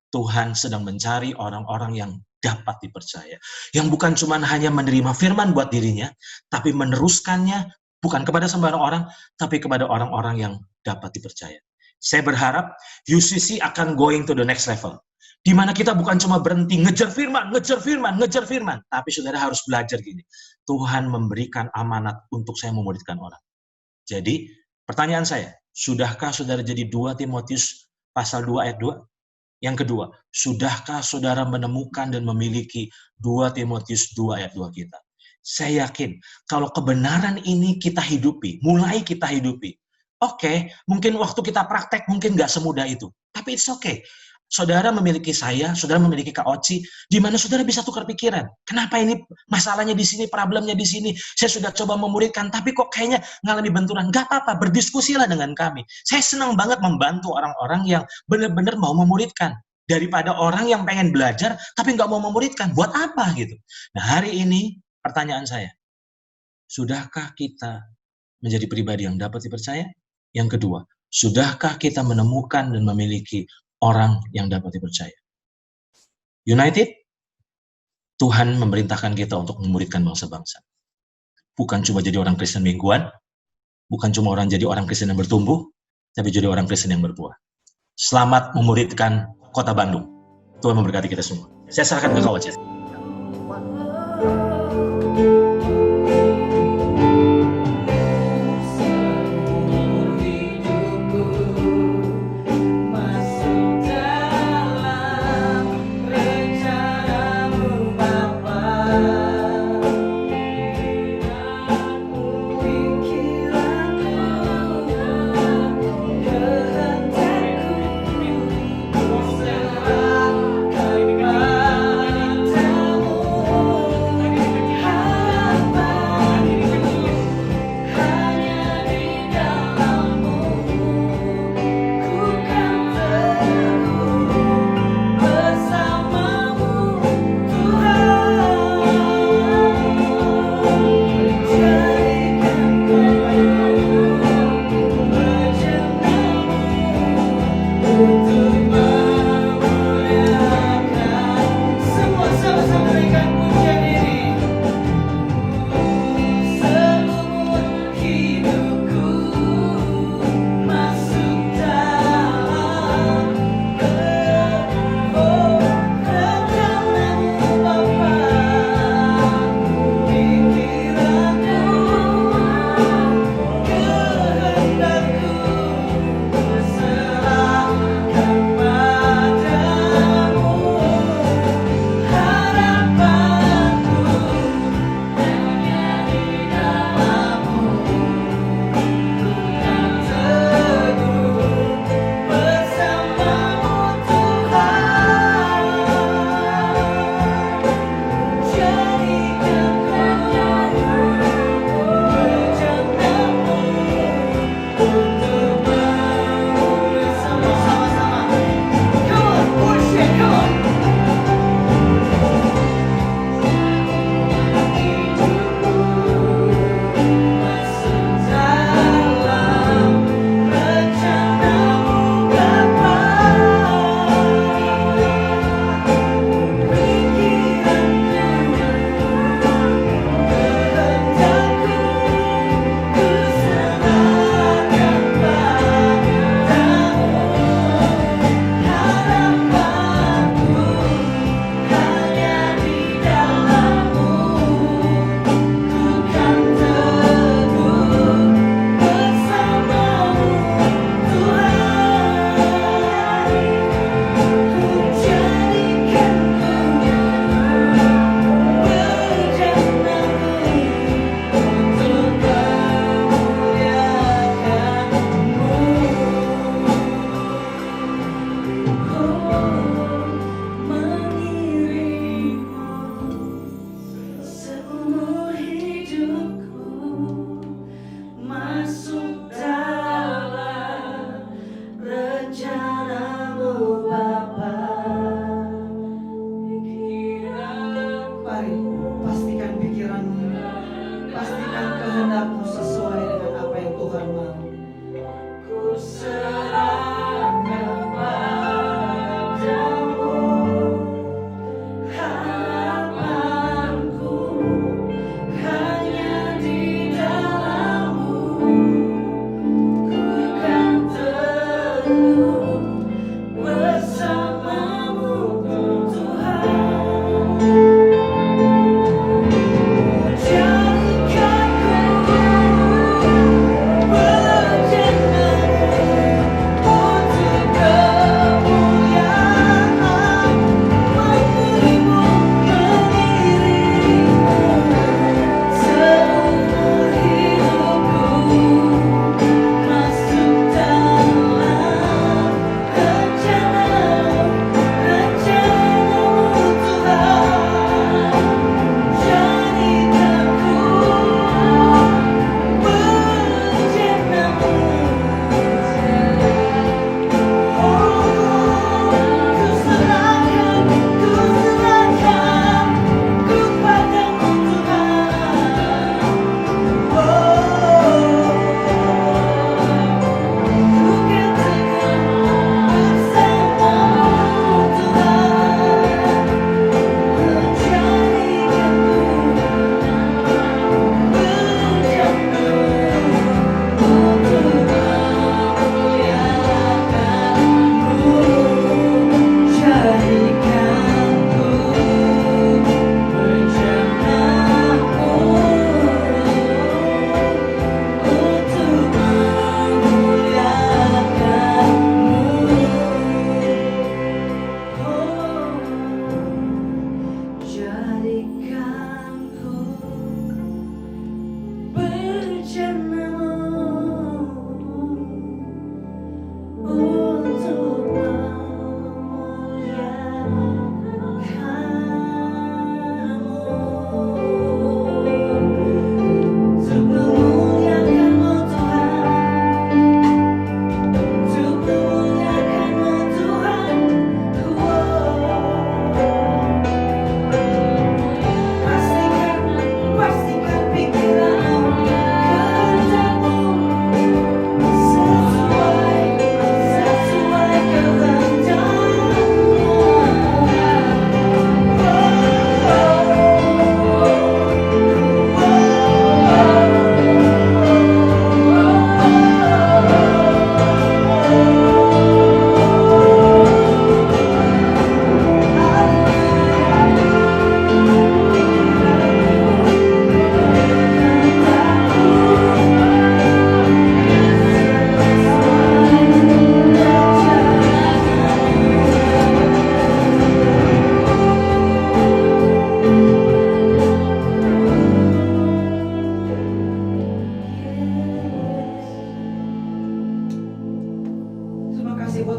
Tuhan sedang mencari orang-orang yang dapat dipercaya. Yang bukan cuma hanya menerima firman buat dirinya, tapi meneruskannya bukan kepada sembarang orang, tapi kepada orang-orang yang dapat dipercaya. Saya berharap UCC akan going to the next level. Di mana kita bukan cuma berhenti ngejar firman, tapi saudara harus belajar gini. Tuhan memberikan amanat untuk saya memuridkan orang. Jadi, pertanyaan saya, sudahkah saudara jadi 2 Timotius pasal 2 ayat 2? Yang kedua, sudahkah saudara menemukan dan memiliki 2 Timotius 2 ayat 2 kita? Saya yakin, kalau kebenaran ini kita hidupi, mulai kita hidupi, oke, mungkin waktu kita praktek mungkin nggak semudah itu. Tapi it's okay. Saudara memiliki saya, saudara memiliki Kak Oci, di mana saudara bisa tukar pikiran. Kenapa ini masalahnya di sini, problemnya di sini. Saya sudah coba memuridkan, tapi kok kayaknya ngalami benturan. Gak apa-apa, berdiskusilah dengan kami. Saya senang banget membantu orang-orang yang benar-benar mau memuridkan. Daripada orang yang pengen belajar, tapi nggak mau memuridkan. Buat apa gitu? Nah, hari ini pertanyaan saya, sudahkah kita menjadi pribadi yang dapat dipercaya? Yang kedua, sudahkah kita menemukan dan memiliki orang yang dapat dipercaya? United, Tuhan memerintahkan kita untuk memuridkan bangsa-bangsa. Bukan cuma jadi orang Kristen mingguan, bukan cuma jadi orang Kristen yang bertumbuh, tapi jadi orang Kristen yang berbuah. Selamat memuridkan Kota Bandung. Tuhan memberkati kita semua. Saya serahkan ke Kak Oci.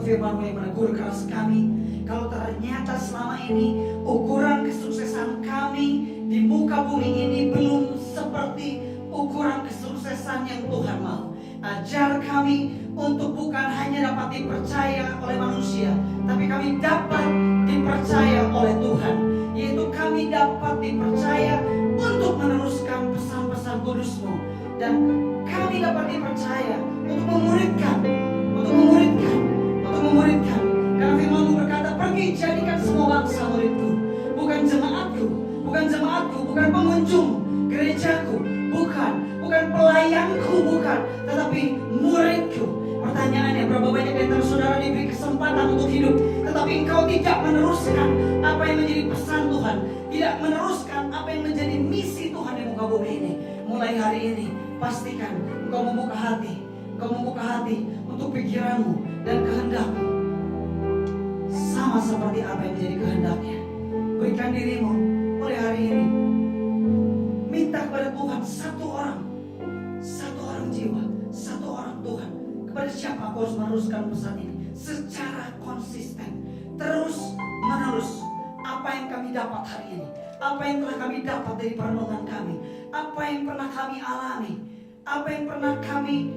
firman-Mu yang menegur keras kami. Kalau ternyata selama ini ukuran kesuksesan kami di muka bumi ini belum seperti ukuran kesuksesan yang Tuhan mau, ajar kami untuk bukan hanya dapat dipercaya oleh manusia, tapi kami dapat dipercaya oleh Tuhan. Yaitu kami dapat dipercaya untuk meneruskan pesan-pesan kudus-Mu. Dan kami dapat dipercaya untuk memuridkan. Karena firman-Mu berkata, pergi jadikan semua bangsa muridku. Bukan jemaatku, bukan pengunjung gerejaku, bukan pelayanku, tetapi muridku. Pertanyaannya, berapa banyak di antara saudara diberi kesempatan untuk hidup, tetapi engkau tidak meneruskan apa yang menjadi pesan Tuhan, tidak meneruskan apa yang menjadi misi Tuhan di muka bumi ini. Mulai hari ini, pastikan engkau membuka hati untuk pikiranmu dan kehendakmu sama seperti apa yang menjadi kehendaknya. Berikan dirimu mulai hari ini. Minta kepada Tuhan satu orang jiwa, satu orang Tuhan. Kepada siapa aku harus meneruskan pesan ini secara konsisten, terus menerus. Apa yang kami dapat hari ini, apa yang telah kami dapat dari perenungan kami, apa yang pernah kami alami, apa yang pernah kami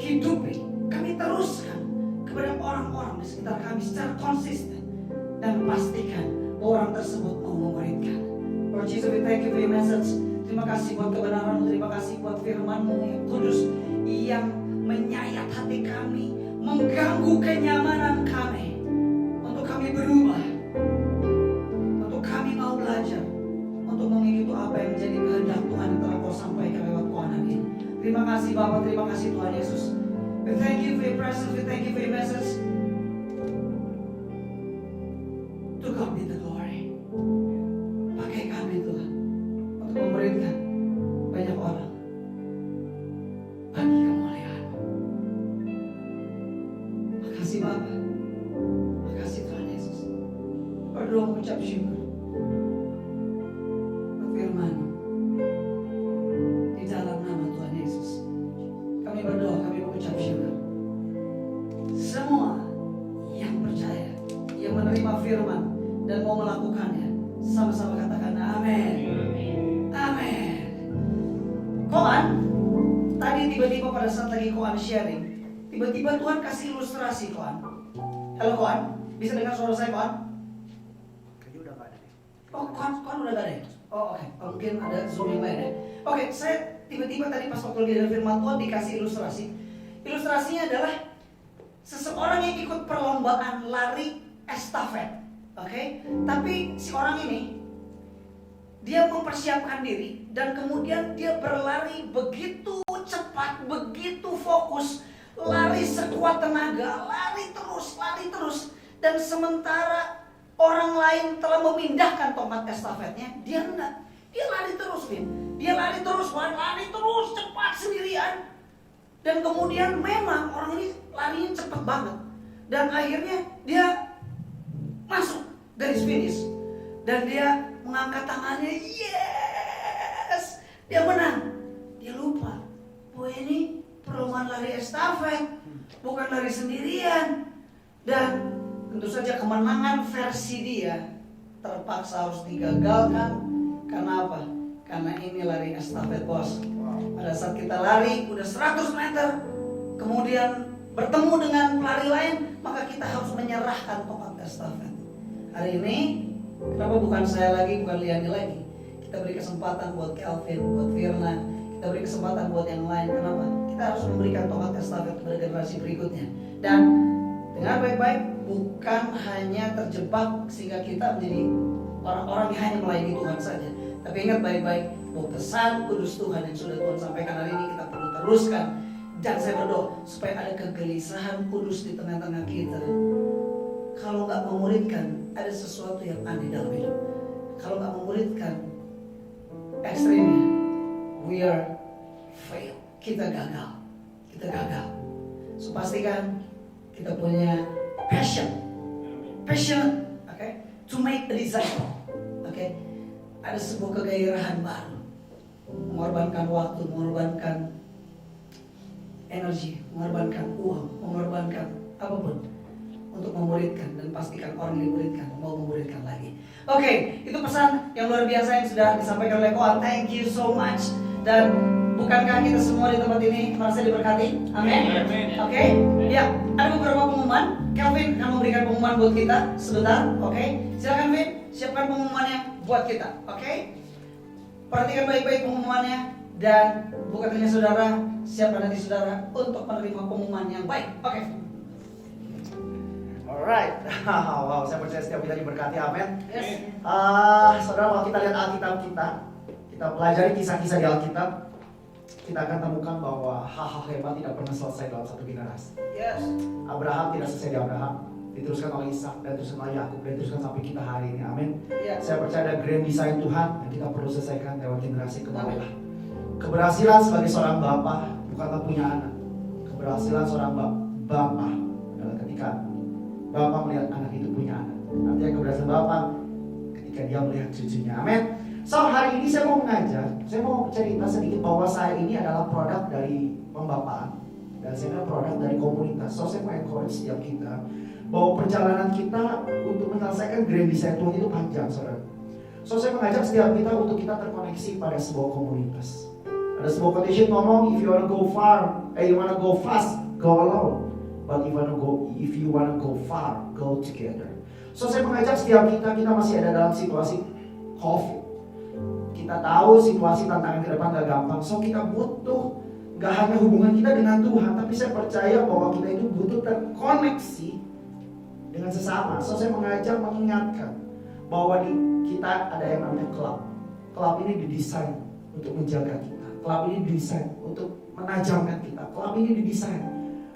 hidupi, kami teruskan kepada orang-orang di sekitar kami secara konsisten, dan pastikan orang tersebut mau memuridkan. Lord Jesus, we thank you for your message. Terima kasih buat kebenaran-Mu, terima kasih buat firman-Mu yang kudus, yang menyayat hati kami, mengganggu kenyamanan kami, untuk kami berubah, untuk kami mau belajar, untuk mengikuti apa yang menjadi kehendak Tuhan yang telah Kau sampaikan lewat Tuhan ini. Terima kasih Bapa, terima kasih Tuhan Yesus. We thank you for your presence, we thank you for your message. To God be the glory. Pakai kami Tuhan untuk memuridkan banyak orang bagi kemuliaan. Makasih Bapa, makasih Tuhan Yesus. Berdoa mengucap syukur buat firman-Mu di dalam nama Tuhan Yesus. Kami berdoa, kami mengucap syukur. Semua yang percaya, yang menerima firman dan mau melakukannya, sama-sama katakan amin. Amin. Koan, tadi tiba-tiba pada saat lagi Koan sharing, tiba-tiba Tuhan kasih ilustrasi Koan. Halo Koan, bisa dengar suara saya Koan? Udah gak ada. Oh, Koan udah gak ada ya? Oh oke, oh, mungkin ada Zoom yang lain ya. Oke, saya tiba-tiba tadi pas waktu lagi dari firman Tuhan dikasih ilustrasi. Ilustrasinya adalah seseorang yang ikut perlombaan lari estafet. Oke, tapi si orang ini dia mempersiapkan diri dan kemudian dia berlari begitu cepat, begitu fokus, lari sekuat tenaga, lari terus, dan sementara orang lain telah memindahkan tongkat estafetnya, dia enggak. Dia lari terus, Vin. Dia lari terus cepat sendirian. Dan kemudian memang orang ini larinya cepat banget. Dan akhirnya dia masuk garis finish. Dan dia mengangkat tangannya, yes! Dia menang. Dia lupa bahwa ini perlombaan lari estafet, bukan lari sendirian. Dan tentu saja kemenangan versi dia terpaksa harus digagalkan. Karena apa? Karena ini lari estafet, bos. Pada saat kita lari udah 100 meter, kemudian bertemu dengan pelari lain, maka kita harus menyerahkan tongkat estafet. Hari ini, kenapa bukan saya lagi, bukan Liani lagi? Kita beri kesempatan buat Kelvin, buat Firna, kita beri kesempatan buat yang lain. Kenapa? Kita harus memberikan tongkat estafet kepada generasi berikutnya. Dan dengar baik-baik, bukan hanya terjebak sehingga kita menjadi orang-orang yang hanya melayani Tuhan saja. Tapi ingat baik-baik, bahwa pesan kudus Tuhan yang sudah Tuhan sampaikan hari ini kita perlu teruskan. Dan saya berdoa supaya ada kegelisahan kudus di tengah-tengah kita. Kalau nggak memuridkan, ada sesuatu yang aneh dalam hidup. Kalau nggak memuridkan, ekstrimnya, we are fail. Kita gagal. So pastikan kita punya passion, okay, to make a disciple, okay. Ada sebuah kegairahan baru, mengorbankan waktu, mengorbankan energi, mengorbankan uang, mengorbankan apapun untuk memuridkan, dan pastikan orang yang dimuridkan mau memuridkan lagi. Oke, itu pesan yang luar biasa yang sudah disampaikan oleh Koan. Thank you so much. Dan bukankah kita semua di tempat ini merasa diberkati? Amin. Oke, ya, ada beberapa pengumuman. Kelvin akan memberikan pengumuman buat kita sebentar. Oke, silakan Vin, siapkan pengumumannya buat kita. Oke, perhatikan baik-baik pengumumannya dan bukan hanya saudara, siapkan nanti saudara untuk menerima pengumuman yang baik. Oke. Alright, wow, saya percaya setiap kita diberkati, amin. Yes. Saudara, kalau kita lihat Alkitab kita pelajari kisah-kisah di Alkitab, kita akan temukan bahwa hal-hal hebat tidak pernah selesai dalam satu generasi. Yes. Abraham tidak selesai di Abraham, diteruskan oleh Ishak, dan diteruskan oleh Yakub, dan diteruskan sampai kita hari ini, amin. Yes. Saya percaya ada grand design Tuhan yang kita perlu selesaikan lewat generasi ke bawah. Keberhasilan sebagai seorang bapak bukanlah punya anak. Keberhasilan seorang bapak adalah ketika bapak melihat anak itu punya anak. Artinya keberhasilan bapak ketika dia melihat cucunya. Amin. So hari ini saya mau cerita sedikit bahwa saya ini adalah produk dari pembapaan dan saya adalah produk dari komunitas. So saya mau encourage setiap kita bahwa perjalanan kita untuk menyelesaikan grand design Tuhan itu panjang, saudara. So saya mengajak setiap kita untuk kita terkoneksi pada sebuah komunitas. Ada sebuah quotation ngomong, if you wanna go far, you wanna go fast, go alone. But if you wanna go far, go together. So saya mengajak setiap kita masih ada dalam situasi COVID. Kita tahu situasi tantangan ke depan gak gampang. So kita butuh gak hanya hubungan kita dengan Tuhan, tapi saya percaya bahwa kita itu butuh terkoneksi dengan sesama. So saya mengajak mengingatkan bahwa di kita ada yang namanya klub. Klub ini didesain untuk menjaga kita. Klub ini didesain untuk menajamkan kita. Klub ini didesain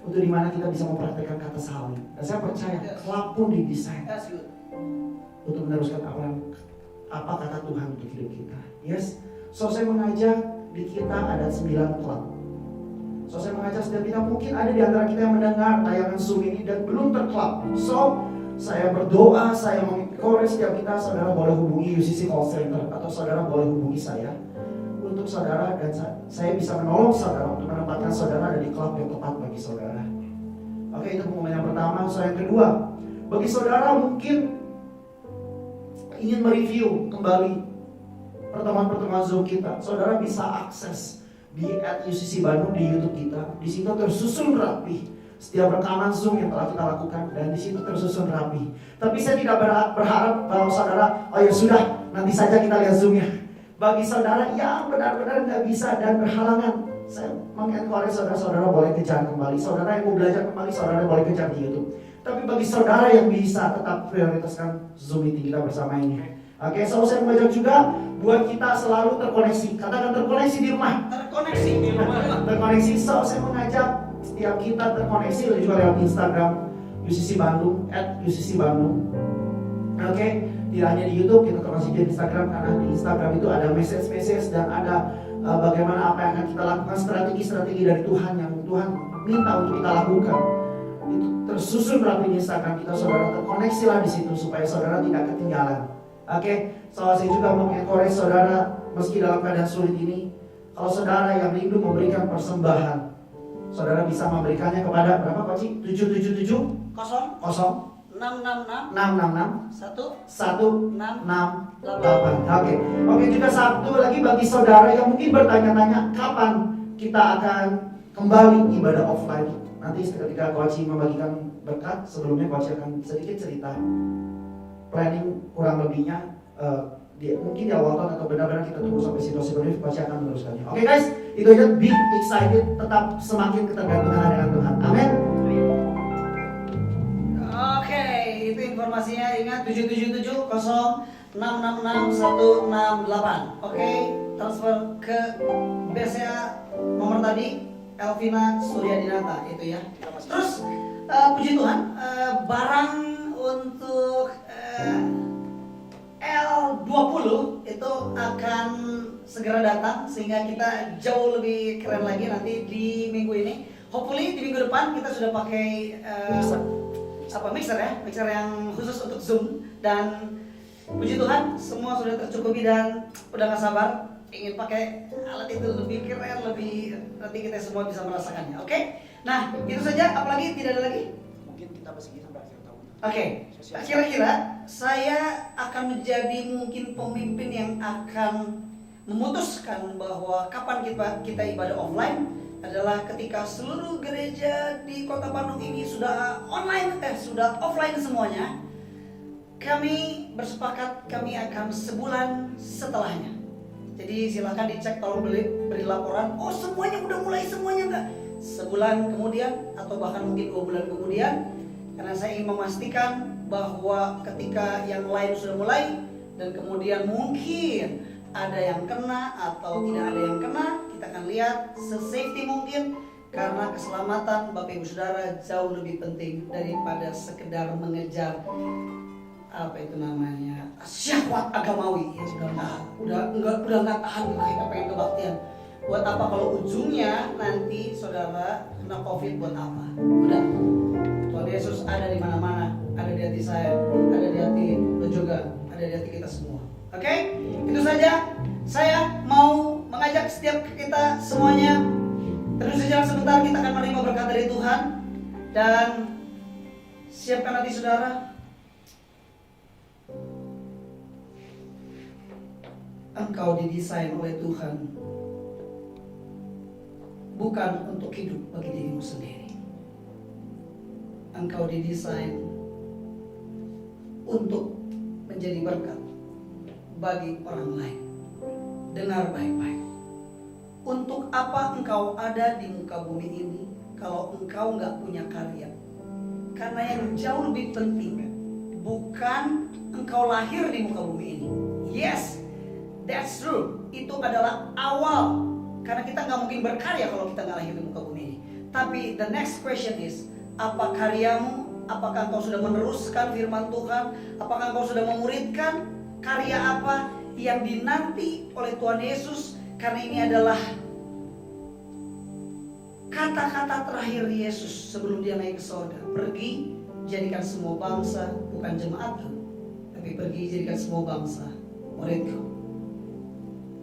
untuk dimana kita bisa mempraktekkan kata salib. Dan saya percaya klub pun didesain untuk meneruskan apa kata Tuhan untuk hidup kita. Yes. So saya mengajak di kita ada 9 klub. So saya mengajak setiap kita, mungkin ada di antara kita yang mendengar tayangan Zoom ini dan belum terklub. So saya berdoa, saya mengencourage setiap kita, saudara boleh hubungi UCC Call Center atau saudara boleh hubungi saya untuk saudara, dan saya bisa menolong saudara untuk menempatkan saudara ada di klub yang tepat bagi saudara. Oke, itu pengumuman yang pertama. So yang kedua, bagi saudara mungkin ingin mereview kembali pertemuan-pertemuan Zoom kita, saudara bisa akses di @UCC Bandung di YouTube kita. Di situ tersusun rapi setiap rekaman Zoom yang telah kita lakukan, dan di situ tersusun rapi. Tapi saya tidak berharap bahwa saudara, oh ya sudah, nanti saja kita lihat Zoom-nya. Bagi saudara yang benar-benar nggak bisa dan berhalangan, saya mengencourage saudara-saudara boleh kejar kembali. Saudara yang mau belajar kembali, saudara boleh kejar di YouTube. Tapi bagi saudara yang bisa, tetap prioritaskan Zoom meeting kita bersama ini. Oke, so saya mengajak juga buat kita selalu terkoneksi. Katakan terkoneksi di rumah. Terkoneksi di rumah. Terkoneksi. So saya mengajak setiap kita terkoneksi juga lewat Instagram UCC Bandung @UCC Bandung. Oke, tidak hanya di YouTube, kita terkoneksi di Instagram, karena di Instagram itu ada message dan ada bagaimana apa yang akan kita lakukan, strategi-strategi dari Tuhan yang Tuhan minta untuk kita lakukan. Itu tersusun rapi di Instagram kita, saudara terkoneksilah di situ supaya saudara tidak ketinggalan. Oke, so saya juga mau encourage saudara meski dalam keadaan sulit ini, kalau saudara yang rindu memberikan persembahan, saudara bisa memberikannya kepada berapa Pak Ci? 777 0 666 666 168. Oke, juga satu lagi bagi saudara yang mungkin bertanya-tanya kapan kita akan kembali ibadah offline. Nanti ketika Coach membagikan berkat, sebelumnya Coach akan sedikit cerita planning kurang lebihnya mungkin di awal tahun atau benar-benar kita tunggu sampai situasi berbeda, Coach akan meneruskannya. Oke guys, itu aja, be excited, tetap semakin ketergantungan dengan Tuhan. Amin. Oke, itu informasinya. Ingat 777 0666 168. Oke, transfer ke BCA nomor tadi Elvina Suryadinata itu ya. Terus puji Tuhan, barang untuk L20 itu akan segera datang sehingga kita jauh lebih keren lagi nanti di minggu ini. Hopefully di minggu depan kita sudah pakai mixer yang khusus untuk Zoom, dan puji Tuhan semua sudah tercukupi dan udah gak sabar ingin pakai alat itu lebih keren, lebih nanti kita semua bisa merasakannya. Oke? Nah, itu saja, apalagi tidak ada lagi? Mungkin kita bersegi sampai akhir tahun. Oke, kira-kira saya akan menjadi mungkin pemimpin yang akan memutuskan bahwa kapan kita ibadah offline adalah ketika seluruh gereja di Kota Bandung ini sudah sudah offline semuanya. Kami bersepakat kami akan sebulan setelahnya. Jadi silakan dicek, tolong beri laporan. Oh semuanya udah mulai, semuanya enggak? Sebulan kemudian atau bahkan mungkin 2 bulan kemudian. Karena saya ingin memastikan bahwa ketika yang lain sudah mulai dan kemudian mungkin ada yang kena atau tidak ada yang kena, kita akan lihat se-safety mungkin. Karena keselamatan Bapak Ibu Saudara jauh lebih penting daripada sekedar mengejar apa itu namanya syahwat agamawi ya, udah nggak tahan kita pengen kebaktian. Buat apa kalau ujungnya nanti saudara kena COVID, buat apa? Udah, Tuhan Yesus ada di mana-mana, ada di hati saya, ada di hati lo juga, ada di hati kita semua. Oke? Itu saja. Saya mau mengajak setiap kita semuanya terus sejalan sebentar, kita akan menerima berkat dari Tuhan. Dan siapkan hati saudara. Engkau didesain oleh Tuhan bukan untuk hidup bagi dirimu sendiri. Engkau didesain untuk menjadi berkat bagi orang lain. Dengar baik-baik. Untuk apa engkau ada di muka bumi ini kalau engkau nggak punya karya? Karena yang jauh lebih penting bukan engkau lahir di muka bumi ini. Yes, that's true. Itu adalah awal. Karena kita nggak mungkin berkarya kalau kita nggak lahir di muka bumi ini. Tapi the next question is, apa karyamu? Apakah engkau sudah meneruskan firman Tuhan? Apakah engkau sudah memuridkan? Karya apa yang dinanti oleh Tuhan Yesus? Karena ini adalah kata-kata terakhir Yesus sebelum dia naik ke surga. Pergi, jadikan semua bangsa, bukan jemaatku, tapi pergi jadikan semua bangsa muridku.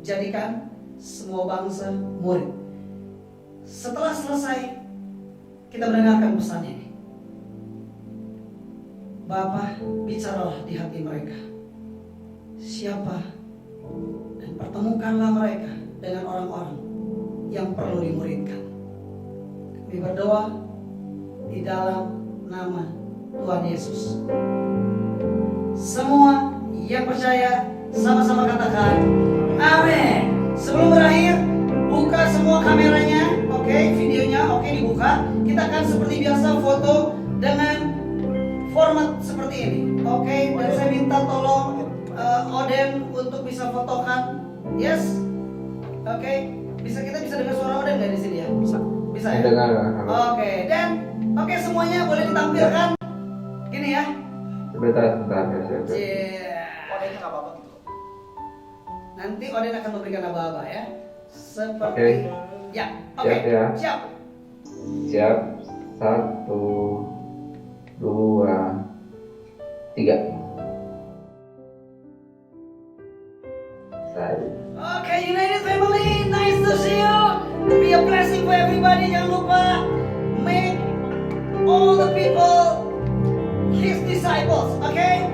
Jadikan semua bangsa murid. Setelah selesai, kita mendengarkan pesan ini. Bapa, bicaralah di hati mereka. Siapa? Dan pertemukanlah mereka dengan orang-orang yang perlu dimuridkan. Kami berdoa di dalam nama Tuhan Yesus. Semua yang percaya sama-sama katakan amin. Sebelum berakhir, buka semua kameranya, oke, videonya, oke, dibuka. Kita akan seperti biasa foto dengan format seperti ini, oke. Dan saya minta tolong Oden untuk bisa fotokan, yes, oke. Kita bisa dengar suara Oden nggak di sini ya? Bisa ya? Dengar. Oke, dan oke, semuanya boleh ditampilkan. Gini ya. Sebentar. Odenya nggak apa-apa gitu. Nanti Oden akan memberikan aba-aba ya. Seperti Oke. ya. Oke. Siap ya. Siap. Siap. 1, 2, 3. Oke, United Family, nice to see you. Be a blessing for everybody. Jangan lupa make all the people his disciples. Okay?